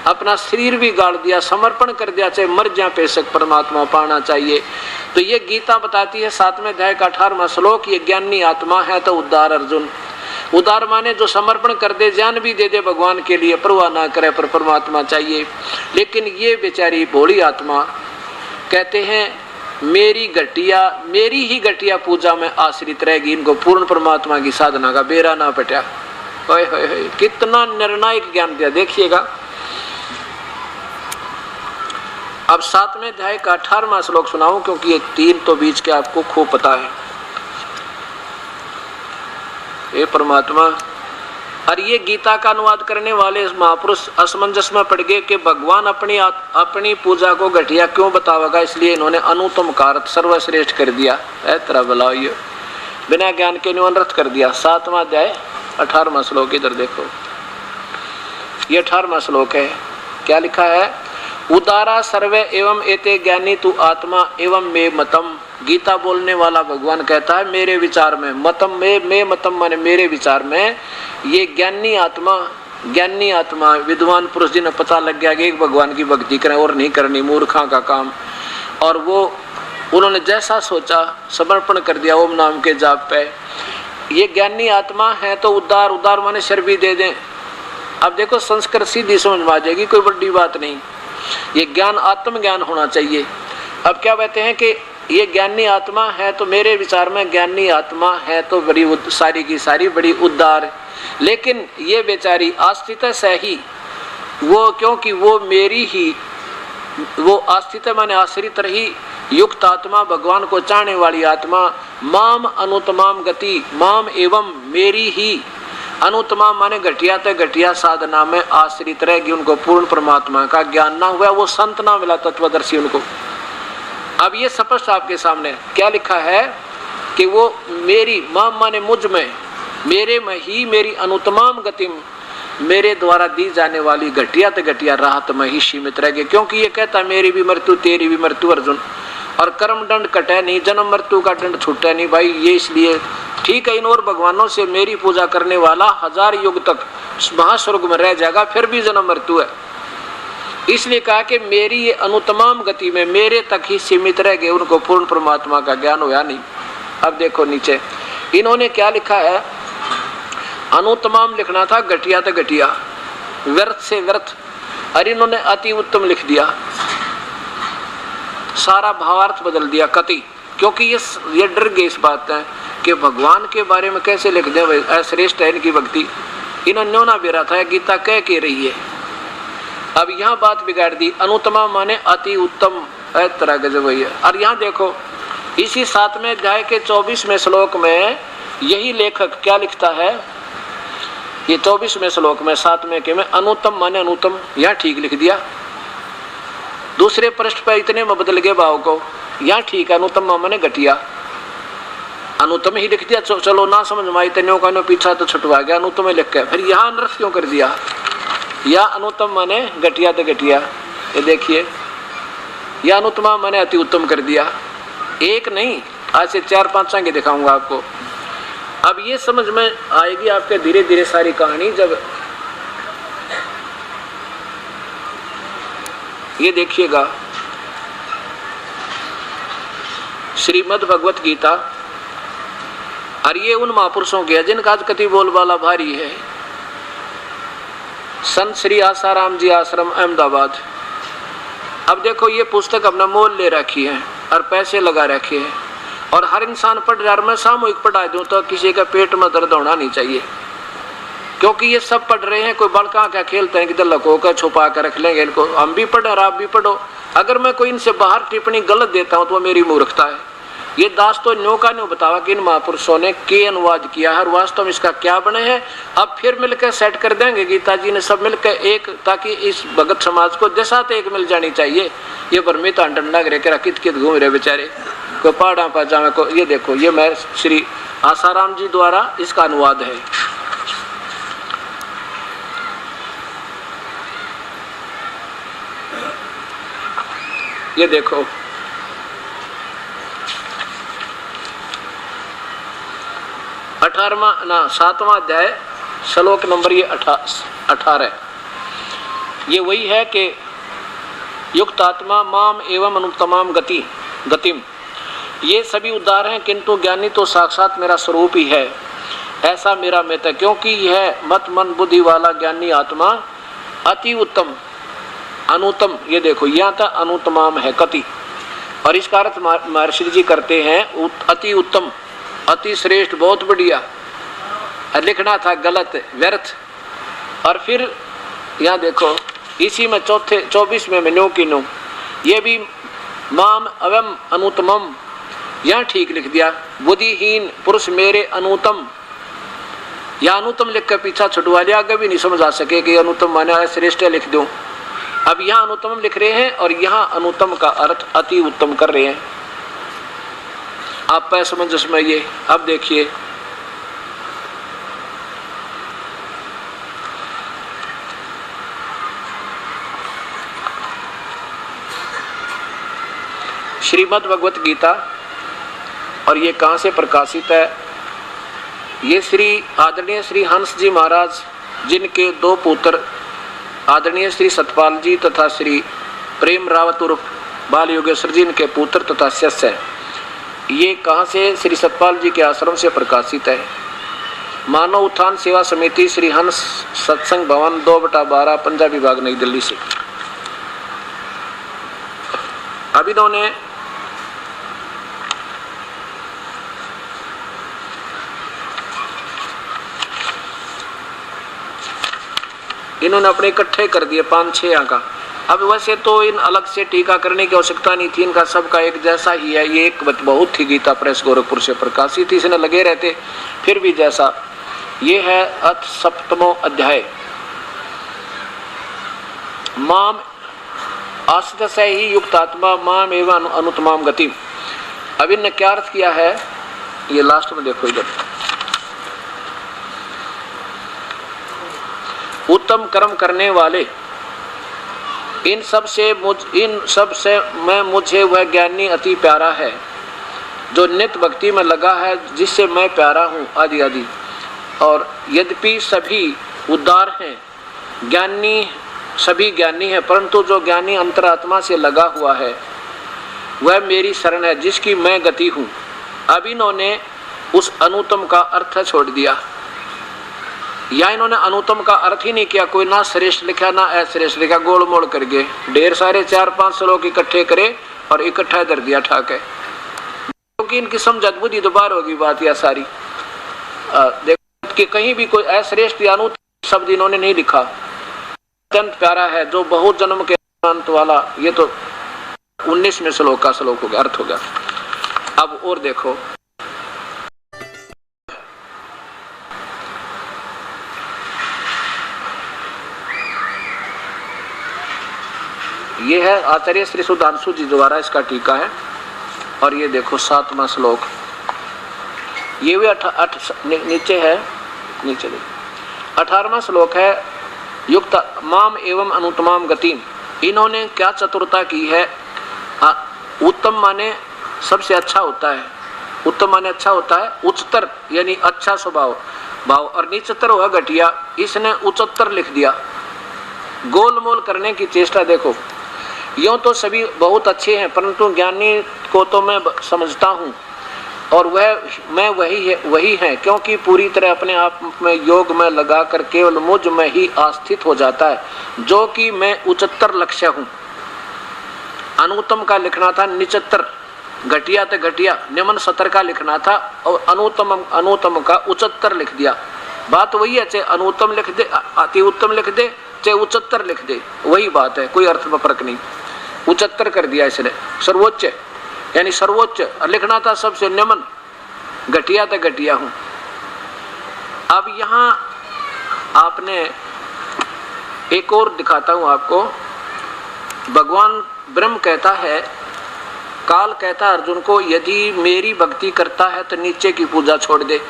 अपना शरीर भी गाड़ दिया, समर्पण कर दिया, चाहे मर जाए पेशक परमात्मा पाना चाहिए। तो ये गीता बताती है 7वें अध्याय का 18वां श्लोक, ये ज्ञानी आत्मा है तो उद्धार अर्जुन। उदार माने जो समर्पण कर दे, जान भी दे दे भगवान के लिए, परवाह ना करे, पर परमात्मा चाहिए। लेकिन ये बेचारी भोली आत्मा कहते हैं मेरी ही घटिया पूजा में आश्रित रहेगी, इनको पूर्ण परमात्मा की साधना का बेरा ना पटा। होए होए होए, कितना निर्णायक ज्ञान दिया, देखिएगा। अब 7वें अध्याय का 18वां श्लोक सुनाऊं, क्योंकि ये 3 तो बीच के आपको खूब पता है। हे परमात्मा। और ये गीता का अनुवाद करने वाले महापुरुष असमंजस में पड़ गए कि भगवान अपनी पूजा को घटिया क्यों बतावेगा, इसलिए इन्होंने अनुत्तम का अर्थ सर्वश्रेष्ठ कर दिया। ऐ तरह बुलाओ, ये बिना ज्ञान के अनर्थ कर दिया। 7वां अध्याय 18वां श्लोक, इधर देखो, ये 18वां श्लोक है। क्या लिखा है? उदारा सर्वे एवं एते ज्ञानी तू आत्मा एवं मे मतम। गीता बोलने वाला भगवान कहता है मेरे विचार में, मतम में मतम माने मेरे विचार में, ये ज्ञानी आत्मा विद्वान पुरुष जिन्हें पता लग गया कि एक भगवान की भक्ति करें और नहीं करनी, मूर्खा का काम, और वो उन्होंने जैसा सोचा समर्पण कर दिया ओम नाम के जाप पे, ये ज्ञानी आत्मा है। तो उद्धार माने शर भी दे दें। अब देखो संस्कृत सीधी समझ में आ जाएगी, कोई बड़ी बात नहीं। ये ज्ञान आत्मज्ञान होना चाहिए। अब क्या कहते हैं कि ये ज्ञानी आत्मा है, तो मेरे विचार में ज्ञानी आत्मा है तो बड़ी सारी की सारी बड़ी उद्धार, लेकिन ये बेचारी आश्रित से ही वो, क्योंकि वो मेरी ही, वो आश्रित माने आश्रित रही युक्त आत्मा, भगवान को चाहने वाली आत्मा, माम अनुतमाम गति, माम एवं मेरी ही, अनुतमा माने घटिया तो घटिया साधना में आश्रित रहेगी, उनको पूर्ण परमात्मा का ज्ञान ना हुआ, वो संत ना मिला तत्वदर्शी उनको। अब ये स्पष्ट आपके सामने क्या लिखा है कि वो मेरी, माम माने मुझ में, मेरे में ही मेरी अनुतमाम गतिम, मेरे द्वारा दी जाने वाली घटिया तो घटिया राहत में ही सीमित रहेगी, क्योंकि ये कहता मेरी भी मृत्यु तेरी भी मृत्यु अर्जुन, और कर्म दंड कटे नहीं, जन्म मृत्यु का दंड छूटे नहीं भाई। ये इसलिए ठीक है, इन और भगवानों से मेरी पूजा करने वाला 1000 युग तक महास्वर्ग में रह जाएगा, फिर भी जन्म मृत्यु है। इसलिए कहा कि मेरी ये अनुतमाम गति में मेरे तक ही सीमित रह गए, उनको पूर्ण परमात्मा का ज्ञान हुआ नहीं। अब देखो नीचे इन्होंने क्या लिखा है, अनुतमाम लिखना था घटिया तो घटिया, व्यर्थ से व्यर्थ, और इन्होंने अति उत्तम लिख दिया, सारा भावार्थ बदल दिया कति, क्योंकि ये डर गए इस बात है कि भगवान के बारे में कैसे लिख दें, अश्रेष्ठ है इनकी भक्ति। इन्होंने न्योना बेरा था, गीता कह के रही है। अब यहाँ बात बिगाड़ दी, अनुतमा माने अति उत्तम, तरह गजब है। और यहाँ देखो इसी 7वें अध्याय के 24वें श्लोक में यही लेखक क्या लिखता है, ये 24वें श्लोक में 7वें के में अनुत्तम माने अनुत्तम, यहाँ ठीक लिख दिया। दूसरे पृष्ठ पर इतने में बदल गए भाव को, यहाँ ठीक है अनुत्तम माने घटिया, अनुत्तम ही लिख दिया। चलो ना समझ में आई तन्यों का पीछा तो छुटवा गया, अनुत्तम लिख के फिर यहाँ अनर्थ क्यों कर दिया, या अनुत्तम माने घटिया तो घटिया। ये देखिए या अनुत्तमा माने अति उत्तम कर दिया, एक नहीं आज से 4-5 आगे दिखाऊंगा आपको। अब ये समझ में आएगी आपके धीरे धीरे सारी कहानी। जब ये देखिएगा श्रीमद् भगवत गीता, और ये उन महापुरुषों की है जिनका आज कति बोलबाला भारी है। संत श्री आसाराम जी आश्रम अहमदाबाद। अब देखो ये पुस्तक अपना मोल ले रखी है और पैसे लगा रखे हैं, और हर इंसान पढ़ रहा है। मैं सामूहिक पढ़ा दूं तो किसी का पेट में दर्द होना नहीं चाहिए, क्योंकि ये सब पढ़ रहे हैं। कोई बड़का क्या खेलते हैं कि लको कर छुपा कर रख लेंगे इनको, हम भी पढ़े और आप भी पढ़ो। अगर मैं कोई इनसे बाहर टिप्पणी गलत देता हूं तो वो मेरी मूर्खता है। ये दास तो न्यो का न्यो बतावा कि इन महापुरुषों ने के अनुवाद किया है और वास्तव में इसका क्या बने हैं। अब फिर मिलकर सेट कर देंगे गीता जी ने सब मिलकर एक, ताकि इस भगत समाज को जैसा तो एक मिल जानी चाहिए। ये परमिता डंडा गिरे कर कित कित घूम रहे बेचारे, कोई पहाड़ा पाजामे को। ये देखो ये मैं श्री आसाराम जी द्वारा इसका अनुवाद है। ये देखो 7वां अध्याय श्लोक नंबर ये 18। ये वही है कि युक्त आत्मा माम एवं अनुत्तमाम गतिम। ये सभी उद्धार हैं, किंतु ज्ञानी तो साक्षात मेरा स्वरूप ही है, ऐसा मेरा मत है। क्योंकि यह मत मन बुद्धि वाला ज्ञानी आत्मा अति उत्तम अनुत्तम, ये देखो यहाँ तक अनुत्तमाम है कति, और इसका अर्थ महर्षि जी करते हैं अति उत्तम, अति श्रेष्ठ, बहुत बढ़िया। लिखना था गलत, व्यर्थ। और फिर यहाँ देखो इसी में 24वें में नो की नो, ये भी माम अवम अनुत्तमम, यहाँ ठीक लिख दिया। बुद्धिहीन पुरुष मेरे अनुत्तम, या अनुत्तम लिख कर पीछा छुटवा लिया, आगे भी नहीं समझ आ सके कि अनुत्तम माने श्रेष्ठ लिख दूं। अब यहाँ अनुत्तम लिख रहे हैं और यहाँ अनुत्तम का अर्थ अति उत्तम कर रहे हैं। आप पे समंजस में ये अब देखिए, श्रीमद् भगवत गीता, और ये कहाँ से प्रकाशित है? ये श्री आदरणीय श्री हंस जी महाराज, जिनके दो पुत्र आदरणीय श्री सतपाल जी तथा श्री प्रेम रावत उर्फ बाल योगेश्वर जी, इनके पुत्र तथा शिष्य है। ये कहाँ से? श्री सतपाल जी के आश्रम से प्रकाशित है। मानव उत्थान सेवा समिति, श्री हंस सत्संग भवन, 2/12, पंजाबी विभाग, नई दिल्ली से। अब इन्होंने अपने इकट्ठे कर दिए 5-6 का। अब वैसे तो इन अलग से टीका करने की आवश्यकता नहीं थी, इनका सबका एक जैसा ही है। ये एक बहुत थी, गीता प्रेस गोरखपुर से प्रकाशित, इसने लगे रहते फिर भी जैसा। ये है अथ 7वां अध्याय, माम आश्रित से ही युक्त आत्मा माम एवं अनुत्तमाम गतिम। अब इनने क्या अर्थ किया है, ये लास्ट में देखो इधर, उत्तम कर्म करने वाले इन सब से मैं मुझे वह ज्ञानी अति प्यारा है जो नित्य भक्ति में लगा है, जिससे मैं प्यारा हूँ, आदि आदि। और यद्यपि सभी उदार हैं, ज्ञानी सभी ज्ञानी हैं, परंतु जो ज्ञानी अंतरात्मा से लगा हुआ है वह मेरी शरण है, जिसकी मैं गति हूँ। अब इन्होंने उस अनुत्तम का अर्थ छोड़ दिया, या इन्होंने अनुत्तम का अर्थ ही नहीं किया, कोई ना श्रेष्ठ लिखा ना अश्रेष्ठ लिखा, गोल मोड़ करके ढेर सारे 4-5 श्लोक इकट्ठे करे और इकट्ठा कर दिया ठाके, क्योंकि इनकी समझ बुद्धि दोबार होगी बात यह सारी। देखो कि कहीं भी कोई अश्रेष्ठ या अनुत्तम शब्द इन्होंने नहीं लिखा। अत्यंत प्यारा है जो बहुत जन्म के अंत वाला, ये तो 19वें श्लोक का श्लोक हो गया, अर्थ हो गया। अब और देखो, ये है आचार्य श्री सुधांशु जी द्वारा इसका टीका है। और ये देखो 7वां श्लोक, ये भी नीचे है, नीचे देखो 18वां श्लोक है, युक्त माम एवं अनुत्तमाम गतिम। इन्होंने क्या चतुरता की है, उत्तम माने सबसे अच्छा होता है, उत्तम माने अच्छा होता है, उच्चतर यानी अच्छा स्वभाव भाव, और नीचतर हुआ घटिया, इसने उच्चतर लिख दिया। गोलमोल करने की चेष्टा देखो, यूँ तो सभी बहुत अच्छे हैं, परंतु ज्ञानी को तो मैं समझता हूँ और मैं वही है, क्योंकि पूरी तरह अपने आप में योग में लगा कर केवल मुझ में ही आस्थित हो जाता है, जो कि मैं उच्चतर लक्ष्य हूँ। अनुत्तम का लिखना था निचतर, घटिया तो घटिया, निम्न सतर का लिखना था, और अनुत्तम का उच्चतर लिख दिया। बात वही है, चाहे अनुत्तम लिख दे, अति उत्तम लिख दे, चाहे उच्चतर लिख दे, वही बात है, कोई अर्थ में फर्क नहीं। उच्चतर कर दिया इसने, सर्वोच्च यानी सर्वोच्च लिखना था सबसे निम्न, घटिया तो घटिया हूं। अब यहां आपने एक और दिखाता हूं आपको, भगवान ब्रह्म कहता है, काल कहता है अर्जुन को, यदि मेरी भक्ति करता है तो नीचे की पूजा छोड़ दे,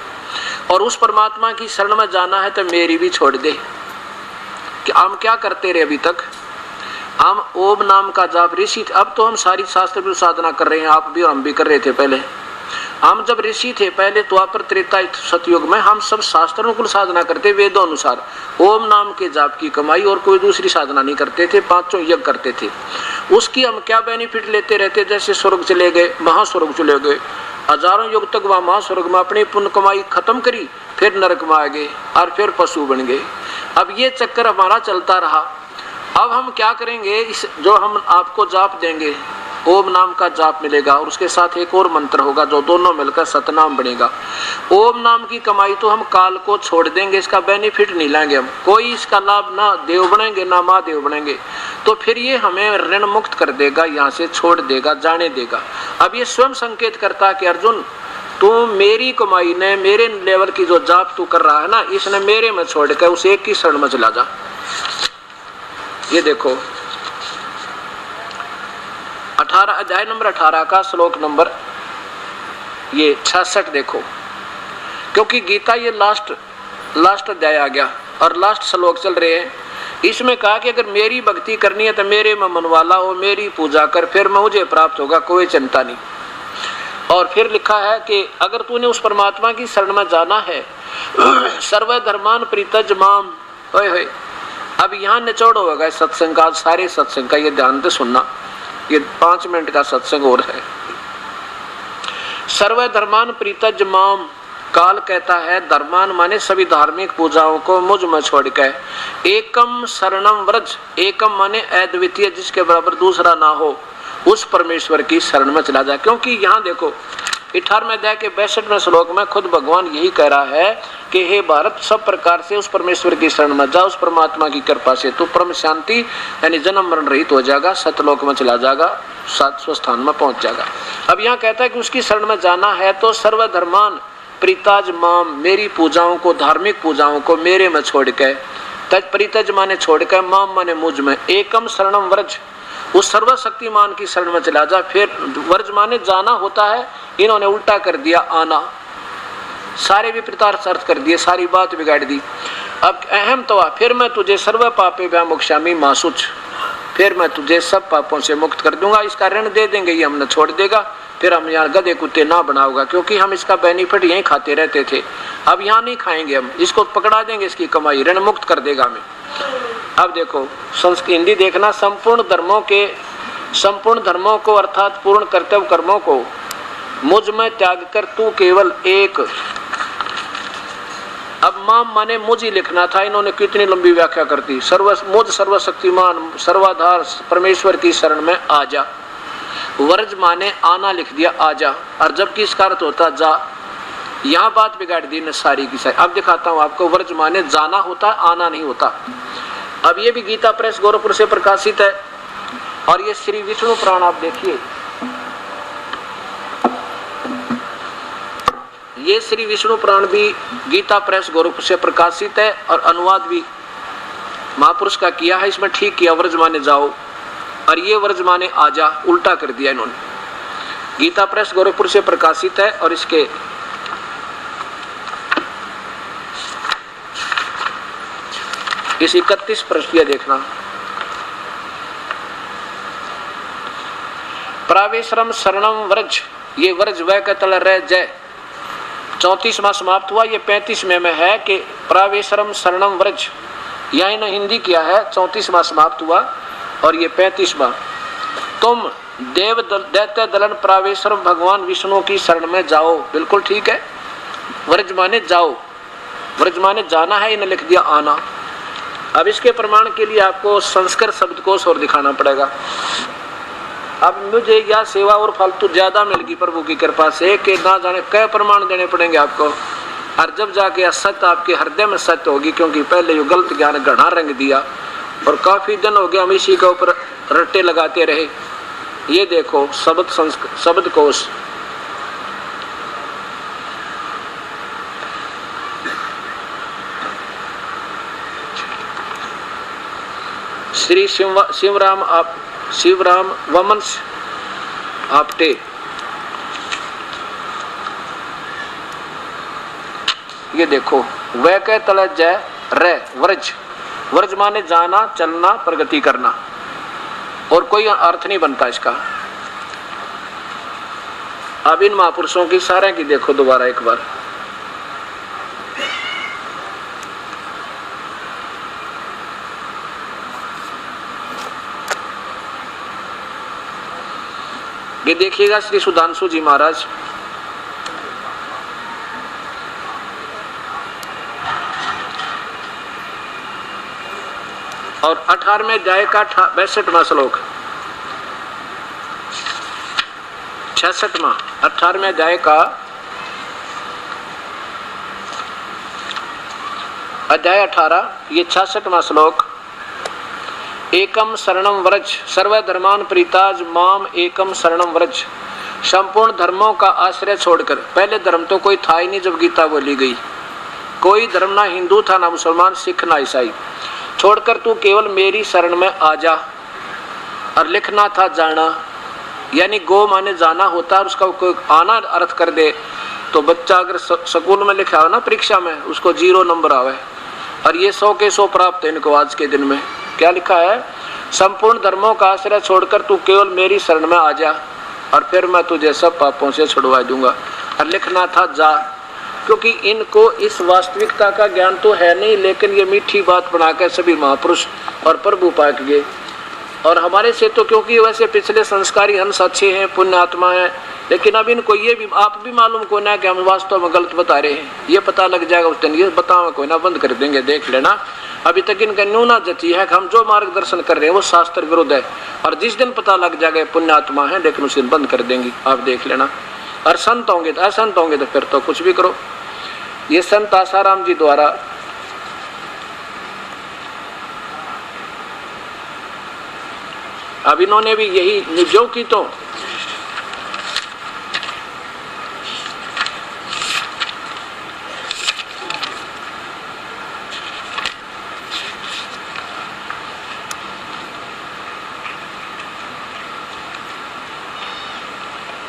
और उस परमात्मा की शरण में जाना है तो मेरी भी छोड़ दे। कि हम क्या करते रहे अभी तक, हम ओम नाम का जाप ऋषि, अब तो हम सारी शास्त्र की साधना कर रहे हैं, आप भी और हम भी कर रहे थे। पहले हम जब ऋषि थे, पहले द्वापर त्रेता सतयुग में, हम सब शास्त्रानुकूल साधना करते, वेदों अनुसार ओम नाम के जाप की कमाई, और कोई दूसरी साधना नहीं करते थे, 5 यज्ञ करते थे। उसकी हम क्या बेनिफिट लेते रहते, जैसे स्वर्ग चले गए, महास्वर्ग चले गए, हजारों युग तक वह महास्वर्ग में अपनी पुण्य कमाई खत्म करी, फिर नरक में आ गए और फिर पशु बन गए। अब ये चक्कर हमारा चलता रहा। अब हम क्या करेंगे, इस जो हम आपको जाप देंगे, ओम नाम का जाप मिलेगा और उसके साथ एक और मंत्र होगा, जो दोनों मिलकर सतनाम बनेगा। ओम नाम की कमाई तो हम काल को छोड़ देंगे, इसका बेनिफिट नहीं लेंगे हम, कोई इसका लाभ ना देव बनेंगे ना महादेव बनेंगे, तो फिर ये हमें ऋण मुक्त कर देगा, यहाँ से छोड़ देगा, जाने देगा। अब ये स्वयं संकेत करता है कि अर्जुन तू मेरी कमाई ने मेरे लेवल की जो जाप तू कर रहा है ना, इसने मेरे में छोड़ कर उस एक की शरण में चला जा। ये देखो 18 अध्याय नंबर 18 का श्लोक नंबर ये 66 देखो, क्योंकि गीता ये लास्ट अध्याय आ गया और लास्ट श्लोक चल रहे हैं। इसमें कहा कि अगर मेरी भक्ति करनी है तो मेरे में मन वाला हो, मेरी पूजा कर, फिर मुझे प्राप्त होगा, कोई चिंता नहीं। और फिर लिखा है कि अगर तूने उस परमात्मा की शरण में जाना है, सर्वधर्मान परित्यज्य माम, ओए होए। अब यहाँ निचोड़ होगा सत्संग का, सारे सत्संग का, ये ध्यान से सुनना, ये 5 मिनट का सत्संग और है। सर्वधर्मान परित्यज्य माम, काल कहता है धर्मान माने सभी धार्मिक पूजाओं को मुझ में छोड़कर, एकम शरणम व्रज, एकम माने अद्वितीय, जिसके बराबर दूसरा ना हो, उस परमेश्वर की शरण में चला जाए। क्योंकि यहाँ देखो 18वें अध्याय के 62वें श्लोक में खुद भगवान यही कह रहा है कि हे भारत, सब प्रकार से उस परमेश्वर की शरण में जा, उस परमात्मा की कृपा से तू परम शांति यानी जन्म मरण रहित हो जाएगा, सतलोक में चला जाएगा, सातवें स्थान में पहुंच जाएगा। अब यहाँ कहता है कि उसकी शरण में जाना है तो सर्वधर्मान परित्यज्य माम, मेरी पूजाओं को, धार्मिक पूजाओं को मेरे में छोड़ के, तज परित्यज्य माने छोड़ के, माम माने मुझ में, एकम शरणम व्रज, उस सर्वशक्तिमान की शरण में चला जा। फिर व्रज माने जाना होता है, इन्होंने उल्टा कर दिया आना, सारे विपरीतार्थ अर्थ कर दिए, सारी बात बिगाड़ दी। अब अहम तो फिर मैं तुझे सर्व पापे व्यामोक्षामि मा शुच, फिर मैं तुझे सब पापों से मुक्त कर दूंगा। इसका ऋण दे देंगे, ये हमने छोड़ देगा, फिर हम यहाँ गधे कुत्ते ना बनाओगा, क्योंकि हम इसका बेनिफिट यहीं खाते रहते थे, अब यहाँ नहीं खाएंगे, हम इसको पकड़ा देंगे, इसकी कमाई ऋण मुक्त कर देगा हमें। अब देखो संस्कृत हिंदी देखना, संपूर्ण धर्मों को अर्थात पूर्ण कर्तव्य कर्मों को मुझ में त्याग कर तू केवल एक, अब माम माने मुझ ही लिखना था, इन्होंने कितनी लंबी व्याख्या कर दी, मुझ सर्वशक्तिमान सर्वाधार परमेश्वर की शरण में आ जा। वर्ज माने आना लिख दिया, आ जा, और जबकि इसका अर्थ होता जा, यहाँ बात बिगाड़ दी न सारी की सारी। अब दिखाता हूँ आपको, वर्ज माने जाना होता, आना नहीं होता। अब ये भी गीता प्रेस गोरखपुर से प्रकाशित है, और ये श्री विष्णु पुराण आप देखिए, ये श्री विष्णु पुराण भी गीता प्रेस गोरखपुर से प्रकाशित है, और अनुवाद भी महापुरुष का किया है। इसमें ठीक किया, व्रज माने जाओ, और ये व्रज माने आजा, उल्टा कर दिया इन्होंने। गीता प्रेस गोरखपुर से प्रकाशित है, और इसके इस 31 पृष्ठ देखना, प्रावेशरम शरणम व्रज, ये व्रज वह का तल रह जय 34वां समाप्त हुआ। ये 35वें में है कि प्रावेशरम शरणम व्रज, यहाँ इन्होंने हिंदी किया है, 34वां समाप्त हुआ, और ये 35वां, तुम देव दैत्य दलन प्रावेशरम, भगवान विष्णु की शरण में जाओ। बिल्कुल ठीक है, व्रज माने जाओ, व्रज माने जाना है, इन्हें लिख दिया आना। अब इसके प्रमाण के लिए आपको संस्कृत शब्दकोश और दिखाना पड़ेगा। अब मुझे यह सेवा और फालतू ज्यादा मिलेगी प्रभु की कृपा से कि ना जाने कई प्रमाण देने पड़ेंगे आपको, और जब जाके असत्य आपके हृदय में सत्य होगी, क्योंकि पहले जो गलत ज्ञान घना रंग दिया, और काफी दिन हो गया हम इसी के ऊपर रट्टे लगाते रहे। ये देखो शब्दकोश, श्री शिवराम वमन आपटे, ये देखो वह के तल जय रे व्रज, व्रज माने जाना, चलना, प्रगति करना, और कोई अर्थ नहीं बनता इसका। अब इन महापुरुषों की सारे की देखो दोबारा एक बार, ये देखिएगा श्री सुधांशु जी महाराज, और 18वें अध्याय का 62वां श्लोक, 66वां 18वें अध्याय का अध्याय 18, ये 66वां श्लोक, एकम शरणम व्रज सर्वधर्मान परित्यज्य माम एकम शरणम व्रज, संपूर्ण धर्मों का आश्रय छोड़कर, पहले धर्म तो कोई था ही नहीं जब गीता बोली गई, कोई धर्म ना हिंदू था, ना मुसलमान, सिख, ना ईसाई, छोड़कर तू केवल मेरी शरण में आ जा। और लिखना था जाना, यानी गो माने जाना होता है, उसका कोई आना अर्थ कर दे तो बच्चा अगर स्कूल में लिखा हो ना परीक्षा में, उसको 0 नंबर आवे। और ये 100 के 100 प्राप्त है इनको आज के दिन में। क्या लिखा है? संपूर्ण धर्मों का आश्रय छोड़कर तू केवल मेरी शरण में आ जा और फिर मैं तुझे सब पापों से छुड़वा दूंगा। और लिखना था जा, क्योंकि इनको इस वास्तविकता का ज्ञान तो है नहीं, लेकिन ये मीठी बात बनाकर सभी महापुरुष और प्रभु पाक गए। और हमारे से तो क्योंकि वैसे पिछले संस्कारी हंस अच्छे हैं, पुण्य आत्मा है, लेकिन अब इनको ये भी आप भी मालूम को ना कि हम वास्तव में गलत बता रहे हैं। ये पता लग जाएगा उस दिन, ये बताओ कोई ना बंद कर देंगे, देख लेना। अभी तक इनका न्यूना जती है कि हम जो मार्गदर्शन कर रहे हैं वो शास्त्र विरुद्ध है, और जिस दिन पता लग जाएगा पुण्य आत्मा है, लेकिन उस दिन बंद कर देंगी, आप देख लेना। और संत होंगे तो असंत होंगे तो फिर तो कुछ भी करो। ये संत आसाराम जी द्वारा अब इन्होंने भी यही निजों की तो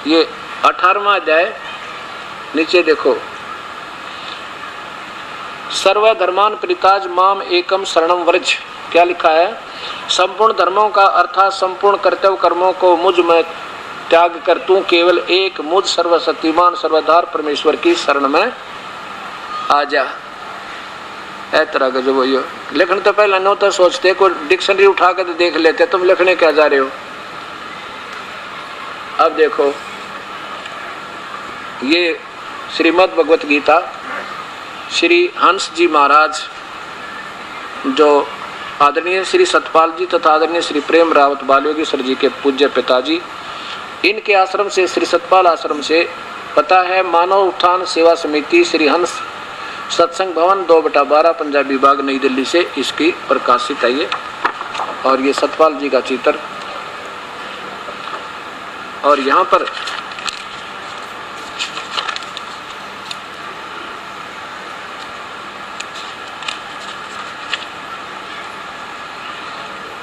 ये 18वां अध्याय नीचे देखो, सर्वधर्मान परिताज माम एकम शरणम व्रज। क्या लिखा है? संपूर्ण धर्मों का अर्थात संपूर्ण कर्तव्य कर्मों को मुझ में त्याग कर तू केवल एक मुझ सर्वशक्तिमान सर्वधार परमेश्वर की शरण में आ जा। ऐ तरह का जो वो लिखने तो पहले न तो सोचते, कोई डिक्शनरी उठा कर तो देख लेते तुम लिखने क्या जा रहे हो। अब देखो ये श्रीमद् भगवत गीता श्री हंस जी महाराज, जो आदरणीय श्री सतपाल जी तथा आदरणीय श्री प्रेम रावत बालयोगी सर जी के पूज्य पिताजी, इनके आश्रम से, श्री सतपाल आश्रम से पता है मानव उत्थान सेवा समिति श्री हंस सत्संग भवन 2/12 पंजाबी बाग नई दिल्ली से इसकी प्रकाशित है ये। और ये सतपाल जी का चित्र, और यहाँ पर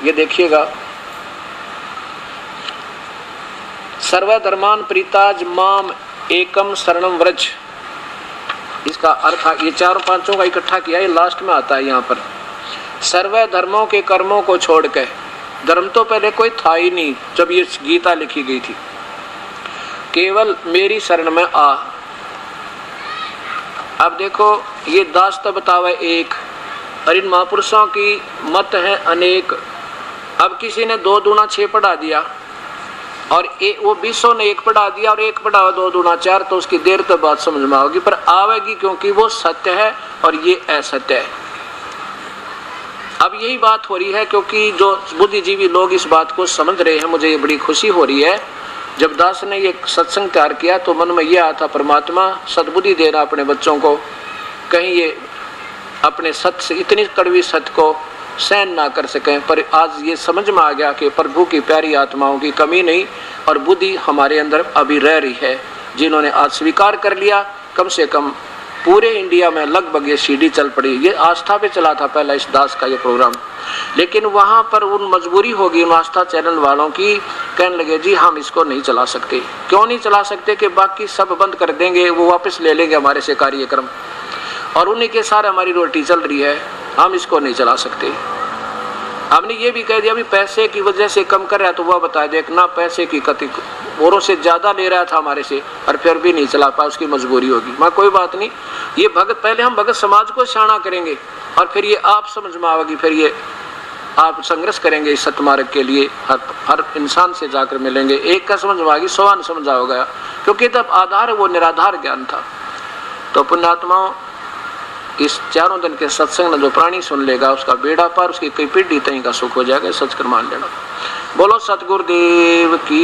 ये देखिएगा, सर्वधर्मान प्रीताज माम एकम शरणम व्रज। इसका अर्थ ये चारों पांचों का इकट्ठा किया, ये लास्ट में आता है यहाँ पर। सर्व धर्मों के कर्मों को छोड़ के, धर्म तो पहले कोई था ही नहीं जब ये गीता लिखी गई थी, केवल मेरी शरण में आ। अब देखो ये दास तो बतावे एक, और इन महापुरुषों की मत है अनेक। अब किसी ने 2 दूना 6 पढ़ा दिया और वो 20 ने 1 पढ़ा दिया और 1 पढ़ा 2 दूना 4, तो उसकी देर तो बात समझ में आओगी, पर आवेगी क्योंकि वो सत्य है और ये असत्य है। अब यही बात हो रही है क्योंकि जो बुद्धिजीवी लोग इस बात को समझ रहे हैं। मुझे ये बड़ी खुशी हो रही है। जब दास ने ये सत्संग तैयार किया तो मन में ये आया था, परमात्मा सद्बुद्धि देना अपने बच्चों को, कहीं ये अपने सत्य से इतनी कड़वी सत्य को सहन ना कर सकें। पर आज ये समझ में आ गया कि प्रभु की प्यारी आत्माओं की कमी नहीं और बुद्धि हमारे अंदर अभी रह रही है, जिन्होंने आज स्वीकार कर लिया। कम से कम पूरे इंडिया में लगभग ये सीडी चल पड़ी। ये आस्था पे चला था पहला इस दास का ये प्रोग्राम, लेकिन वहाँ पर उन मजबूरी होगी उन आस्था चैनल वालों की, कहने लगे जी हम इसको नहीं चला सकते। क्यों नहीं चला सकते? कि बाकी सब बंद कर देंगे, वो वापस ले लेंगे हमारे से कार्यक्रम, और उन्हीं के सारे हमारी रोटी चल रही है, हम इसको नहीं चला सकते। हमने ये भी कह दिया भी पैसे की वजह से कम कर रहा है, तो वह बता देखना पैसे की कति औरों से ज्यादा ले रहा था हमारे से, और फिर भी नहीं चला पाया, उसकी मजबूरी होगी। मैं कोई बात नहीं, ये भगत पहले हम भगत समाज को शाना करेंगे और फिर ये आप समझ में आवेगी, फिर ये आप संघर्ष करेंगे इस सतमार्ग के लिए, हर इंसान से जाकर मिलेंगे। एक का समझ में आएगी, 100 समझ आओगा, क्योंकि तब आधार वो निराधार ज्ञान था। तो पुण्यात्माओं, इस चारों दिन के सत्संग में जो प्राणी सुन लेगा उसका बेड़ा पार, उसकी कई पीढ़ी तई का सुख हो जाएगा। सच कर मान लेना। बोलो सतगुरुदेव की।